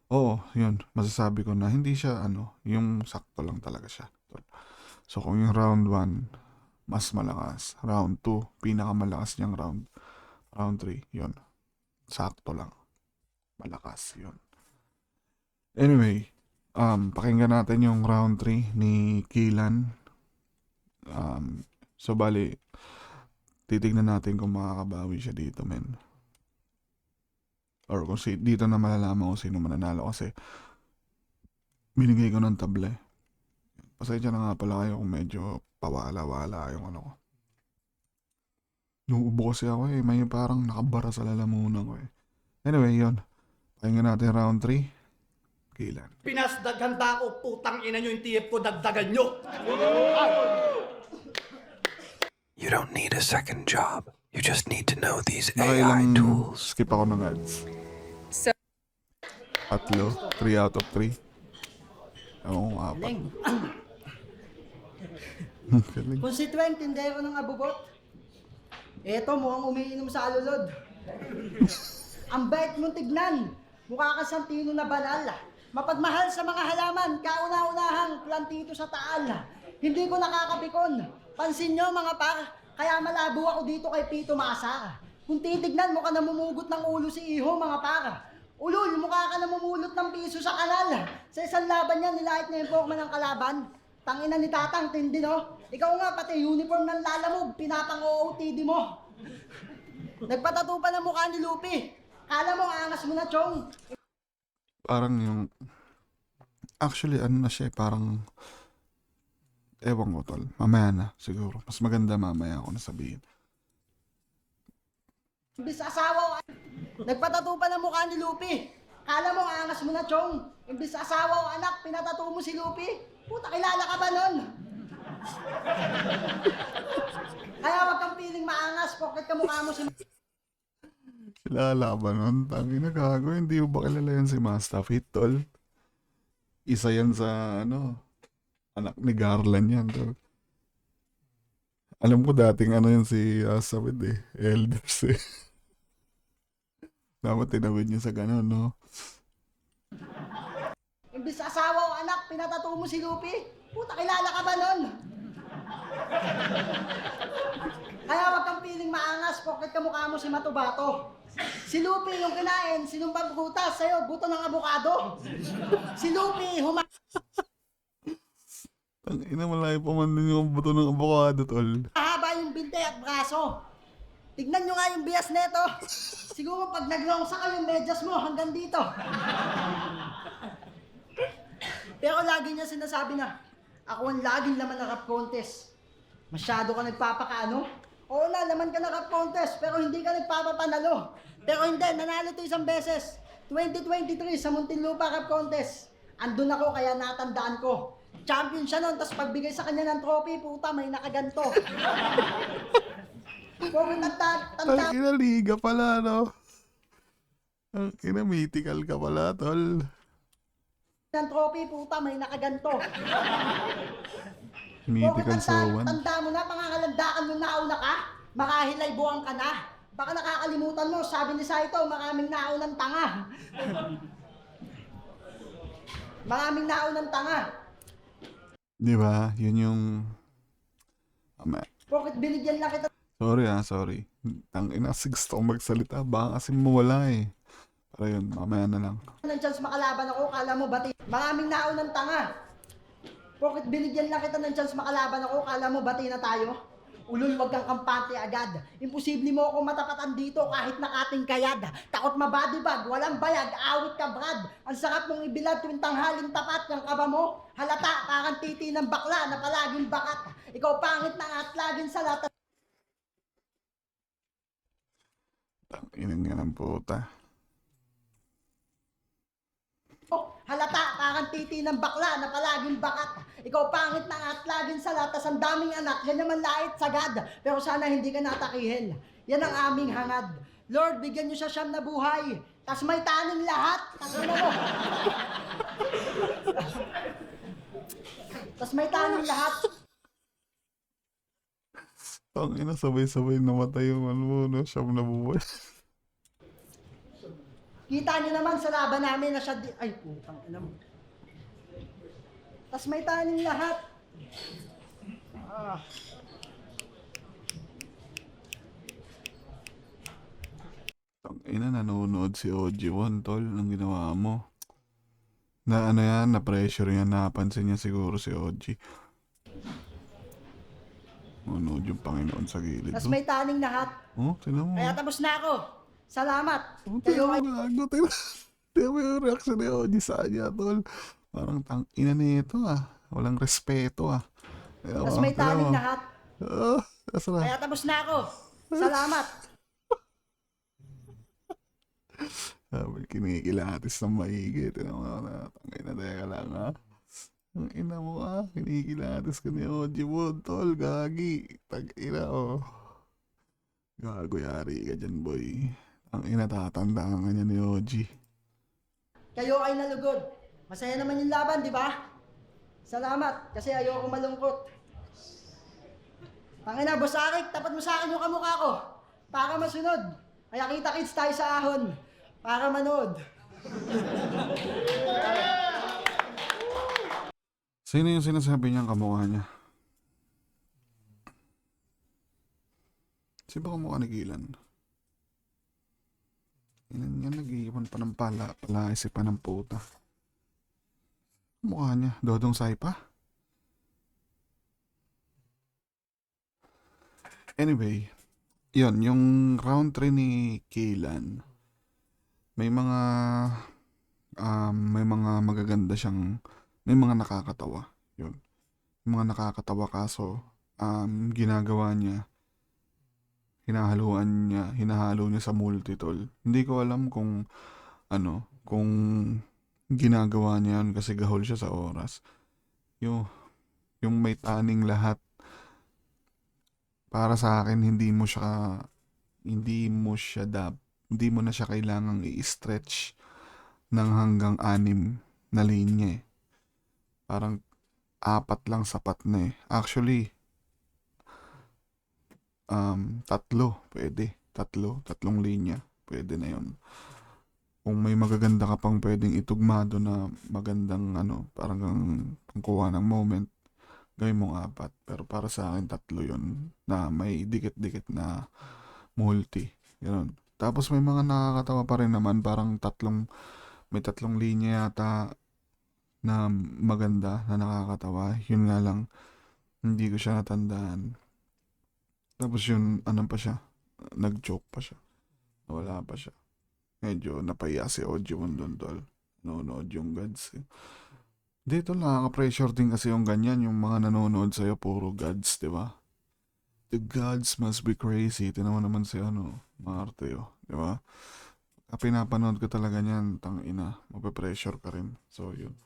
Oo, yun. Masasabi ko na hindi siya, yung sakto lang talaga siya. So, kung yung round 1, mas malakas. Round 2, pinakamalakas niyang round. Round 3, yun. Sakto lang. Malakas, yun. Anyway, pakinggan natin yung round 3 ni Kilan. So, bali, titignan natin kung makakabawi siya dito, men. Or kung dito na malalaman kung sino mananalo kasi binigay ko ng table. Pasensya na nga pala kayo kung medyo pawala-wala yung ko. Nuubo kasi ako may parang nakabara sa lalamunan ko Anyway, yun. Pakinggan natin round 3. Kilan. Pinasdaghan ba ako, putang ina nyo yung TF ko, dagdagan nyo! You don't need a second job. You just need to know these Nakailang AI tools. skip ako ng ads. 3 out of 3. Oo, 4. Galing. Constituent, hindi ako ng abugot. Eto, mukhang umiinom sa alulod. Ang bait mong tignan. Mukha ka santino na banal. Mapagmahal sa mga halaman, kauna-unahang plantito sa taal. Hindi ko nakakapikon. Pansin nyo mga par, kaya malabo ako dito kay Pito Masa. Kung titignan mo ka namumugot ng ulo si Iho mga par. Ulul, mukha ka namumulot ng piso sa kanal. Sa isang laban niya, nilait niya yung forma ng kalaban. Tangina ni Tatang, tindi no? Ikaw nga, pati uniform ng lalamog, pinapang-OOTD mo. Nagpatato pa ng mukha ni Lupi. Kala mo, angas mo na, Chong. Parang yung... Actually, na siya parang... Ewan ko, tol. Mamaya na, siguro. Mas maganda mamaya ako nasabihin. Imbis asawa o nagpatato pa ng mukha ni Lupi. Kala mo, angas mo na, Chong. Imbis asawa o anak, pinatato mo si Lupi. Puta, kilala ka ba nun? Kaya wag kang piling maangas, porket kamukha mo si... Kilala ka ba nun? Tangina gago, hindi mo ba kilala yan si Mastafit, tol? Isa yan sa, anak ni Garland yan, tol. Alam ko dating yan si Asawid Elders Dapat tinawid niya sa gano'n, no? Imbis asawa o anak, pinatato mo si Lupi. Puta, kilala ka ba nun? Kaya wag kang piling maangas, porket kamukha mo si Matubato. Si Lupi yung kinain, sinumpang butas sa'yo, buto ng abukado. Si Lupi, Ang ina, malayo pa man din yung buto ng abogado, tol. Mahaba yung binte at braso. Tignan nyo nga yung bias neto. Siguro pag nag-long sa kayo, medyas mo hanggang dito. Pero lagi niya sinasabi na, ako ang laging laman ng rap contest. Masyado ka nagpapakaano? Oo na, laman ka ng rap contest, pero hindi ka nagpapapanalo. Pero hindi, nanalo to isang beses. 2023 sa Muntinlupa Rap Contest. Andun ako, kaya natandaan ko. Champion siya nun, tapos pagbigay sa kanya ng trophy, puta, may nakaganto. Ang ina, liga pala, no? Ang ina, mythical ka pala, tol. Ng trophy, puta, may nakaganto. Mythical Sowan. Tanda mo na, pangangalandakan mo nauna ka? Makahilay buwang ka na? Baka nakakalimutan mo, sabi ni Saito, maraming naunang tanga. Maraming naunang tanga. Di ba? Yun yung... Bakit binigyan lang kita Sorry. Tangina, gusto kong magsalita. Baka kasi mawala eh. Pero yun, mamaya na lang. ng chance makalaban ako, kala mo bati. Maraming naunang tanga. Bakit binigyan lang kita ng chance makalaban ako, kala mo bati na tayo? Ulol, wag kang kampante agad. Imposible mo ako matapatan dito kahit nakating kayad. Takot mabadibag, walang bayag, awit ka brad. Ang sarap mong ibilad tuwing tanghaling tapat. Yung kaba mo, halata, parang titi ng bakla na palaging bakat. Ikaw pangit na nga at laging salat. Tangina nga ng puta. Halata, parang titi ng bakla na palaging bakat. Ikaw pangit na nga at laging salat. Tas ang daming anak, yan naman lait sagad. Pero sana hindi ka natakihin. Yan ang aming hangad. Lord, bigyan niyo siya siyam na buhay. Tas may taning lahat. Tas ano mo? Tas may taning lahat. Tangina, sabay-sabay namatay yung ano mo, no? Siyam na buhay. Kita niyo naman sa laban namin na siya ay, putang ina mo. Tas may taning lahat. Tangina, nanonood si OG1, tol. Ang ginawa mo. Na ano yan, na pressure yan. Napansin niya siguro si OG. Nanonood yung Panginoon sa gilid. Tas Oh, may taning lahat. tinan mo. Kaya tapos na ako. Salamat. Tinan mo, gago. Tinan mo yung reaction ni OG sa kanya, tol. Parang tangina nito ah. Walang respeto ah. Tas may taning lahat. Nasaan na? Kaya tapos na ako. Salamat. Sabi, kinikilatis ng maigi. Tinan mo na, tangina, teka lang ha. Ang ina mo ah, kinikilatis ka ni OG mo, tol, gagi. Tag-ina oh. Gago, yari ka dyan, boy. Ang ina, tatandaan ka niya ni OG. Kayo ay nalugod. Masaya naman yung laban, di ba? Salamat, kasi ayoko malungkot. Pangina, Boss Arik, tapat mo sa akin yung kamukha ko. Para masunod. Kaya kita-kits tayo sa ahon. Para manood. Sino yung sinasabi niyang kamukha niya? Sino ba kamukha ni Gilan? Inan nga, nag-iiwan pa ng palaisipan ng puta. Mukha niya, Dodong Saipa? Anyway, yun, yung round 3 ni Kaylan, may mga magaganda siyang, may mga nakakatawa. Yun. May mga nakakatawa kaso, ginagawa niya, hinahalo niya sa multitool. Hindi ko alam kung ginagawa niya yun kasi gahol siya sa oras. Yung may taning lahat, para sa akin hindi mo na siya kailangang i-stretch ng hanggang 6 na linya eh. Parang 4 lang sapat na eh. Actually, 3 pwede. 3 linya. Pwede na yun. Kung may magaganda ka pang pwedeng itugma doon na magandang parang pangkuha ng moment, gawin mong 4. Pero para sa akin 3 yun na may dikit-dikit na multi. Ganun. Tapos may mga nakakatawa pa rin naman, parang may 3 linya yata na maganda na nakakatawa. Yun nga lang, hindi ko siya natandaan. Tapos yun, pa siya, nag-joke pa siya. Wala pa siya. Medyo napaya si OG1 doon, tol. Nanonood yung gods eh. Dito nakaka-pressure din kasi yung ganyan, yung mga nanonood sa'yo, puro gods, di ba? The gods must be crazy. Tinawa naman si Marte, di ba? Kapag pinapanood ko talaga niyan, tangina, mape-pressure ka rin. So, yun.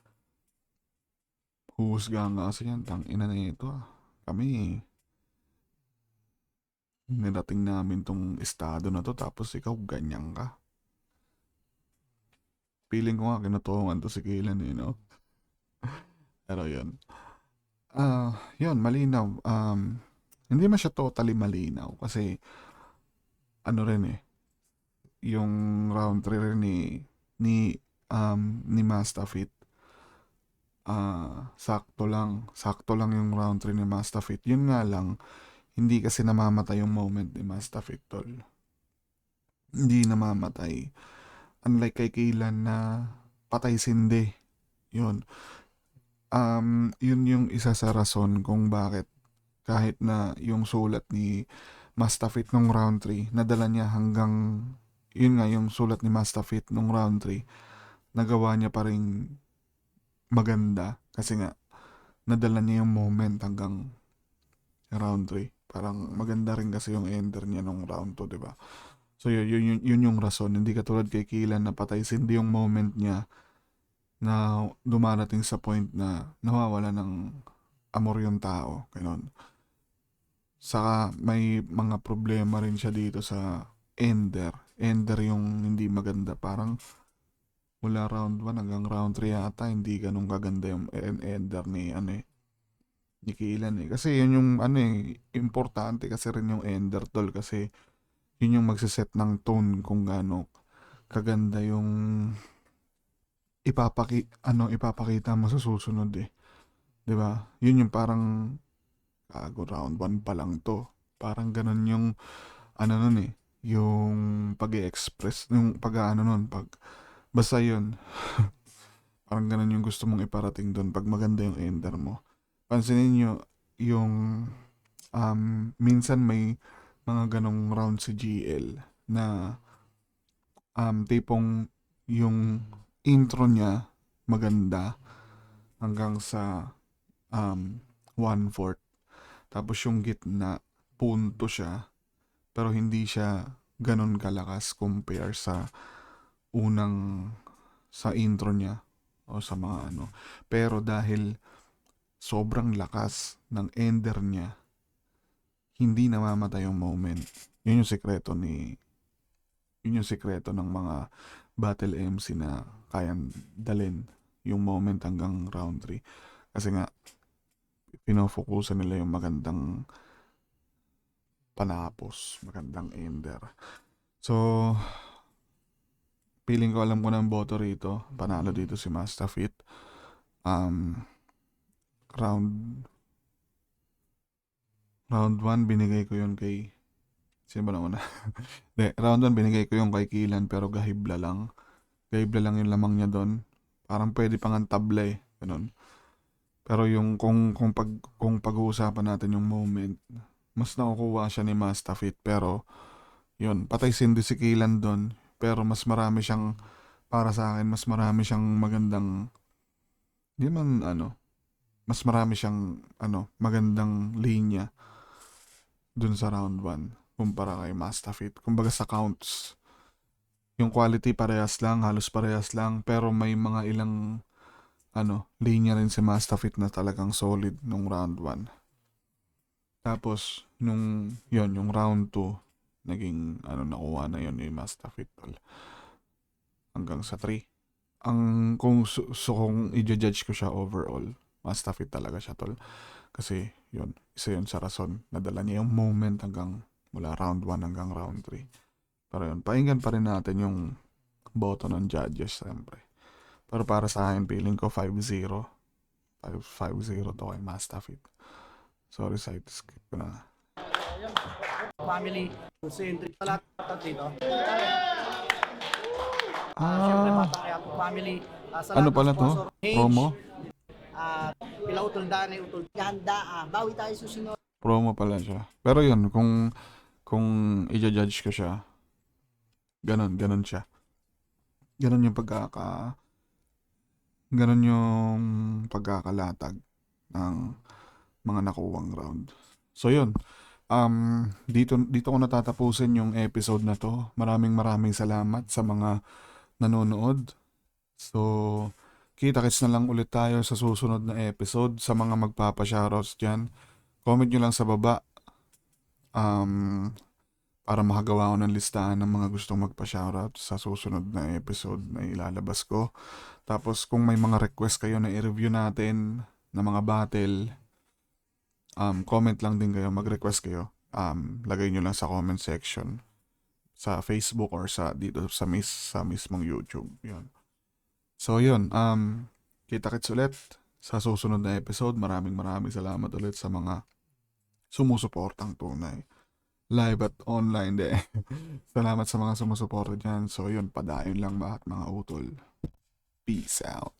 Huhusgahan nga kasi yan, tangina na ito ah. Kami, nirating namin tong estado na to, tapos ikaw ganyan ka. Feeling ko nga kinutuungan to si Kaylan eh, no? Pero yun. Yun, malinaw. Hindi man siya totally malinaw kasi ano rin eh, yung round 3 rin ni Mastafit. Sakto lang yung round 3 ni Mastafit. Yun nga lang, hindi kasi namamatay yung moment ni Mastafit, tol. Hindi namamatay. Unlike kay Kaylan na patay sindi. Yun. Yun yung isa sa rason kung bakit kahit na yung sulat ni Mastafit nung round 3, nadala niya hanggang, yun nga yung sulat ni Mastafit nung round 3, nagawa niya pa rin maganda kasi nga nadala niya yung moment hanggang round 3. Parang maganda rin kasi yung ender niya nung round 2, di ba? So yun yung rason. Hindi katulad kay Kilan na patay sindi yung moment niya na dumarating sa point na nawawala ng amor yung tao. Ganon. Saka may mga problema rin siya dito sa ender. Ender yung hindi maganda. Parang mula round 1 hanggang round 3 yata hindi ganun kaganda yung ender ni ni Kilan eh. Kasi yun yung importante kasi rin yung ender, tol, kasi yun yung magsiset ng tone kung gaano kaganda yung ipapakita mo sa susunod eh. 'Di ba? Yun yung parang round 1 pa lang to. Parang ganun yung nun eh, yung pag-express, yung basta yun. Parang ganun yung gusto mong iparating doon pag maganda yung ender mo. Pansinin nyo, yung minsan may mga ganong round si GL na tipong yung intro niya maganda hanggang sa 1/4. Tapos yung gitna, punto siya, pero hindi siya ganon kalakas compare sa sa intro niya o sa mga Pero dahil sobrang lakas ng ender niya, hindi namamatay yung moment. Yun yung sikreto ng mga battle MC na kayang dalin yung moment hanggang round 3. Kasi nga, pinofokusan nila yung magandang panapos, magandang ender. So, feeling ko alam ko na ang boto rito. Panalo dito si Mastafit. Round 1 binigay ko yun kay sino ba nauna? Round 1 binigay ko yung kay Kilan pero gahibla lang. Gahibla lang yung lamang niya doon. Parang pwede pang tabla eh, ganun. Pero yung kung pag-uusapan natin yung moment, mas nakukuha siya ni Mastafit pero yun, patay sindi si Kilan doon pero mas marami siyang, para sa akin, mas marami siyang magandang mas marami siyang magandang linya dun sa round 1 kumpara kay Mastafit. Kumbaga sa counts, yung quality parehas lang, halos parehas lang, pero may mga ilang linya rin si Mastafit na talagang solid nung round 1. Tapos yung round 2 naging nakuha na yun ni Mastafit, tol. Hanggang sa 3. Kung i-judge ko siya overall, Mastafit talaga siya, tol. Kasi yun, isa yun sa rason. Nadala niya yung moment hanggang mula round 1 hanggang round 3. Pero yun, painggan pa rin natin yung boto ng judges, siyempre. Pero para sa akin, feeling ko 5-0. 5-0 to kay Mastafit. Sorry, side skip ko na. Family, Sindri, lahat dito. Family, Pala to? Promo? Pilautol dani, utol ganda, bawi tayo susunod. Promo pala siya. Pero yun, kung i-judge ko siya, ganun siya. Ganun yung pagkakalatag ng mga nakuwang round. So yun, dito ko natatapusin yung episode na to. Maraming salamat sa mga nanonood. So, kita-kits na lang ulit tayo sa susunod na episode. Sa mga magpapa-shoutouts dyan, comment nyo lang sa baba para makagawa ko ng listahan ng mga gustong magpa-shoutout sa susunod na episode na ilalabas ko. Tapos kung may mga request kayo na i-review natin na mga battle, comment lang din kayo, mag-request kayo. Lagay nyo lang sa comment section sa Facebook or sa dito sa mismong YouTube. Yun. So yun, kita-kits ulit sa susunod na episode. Maraming salamat ulit sa mga sumusuportang tunay. Live at online din. Salamat sa mga sumusuporta dyan. So yun, padayon lang lahat mga utol. Peace out.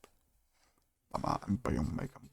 Tamaan pa yung mic ang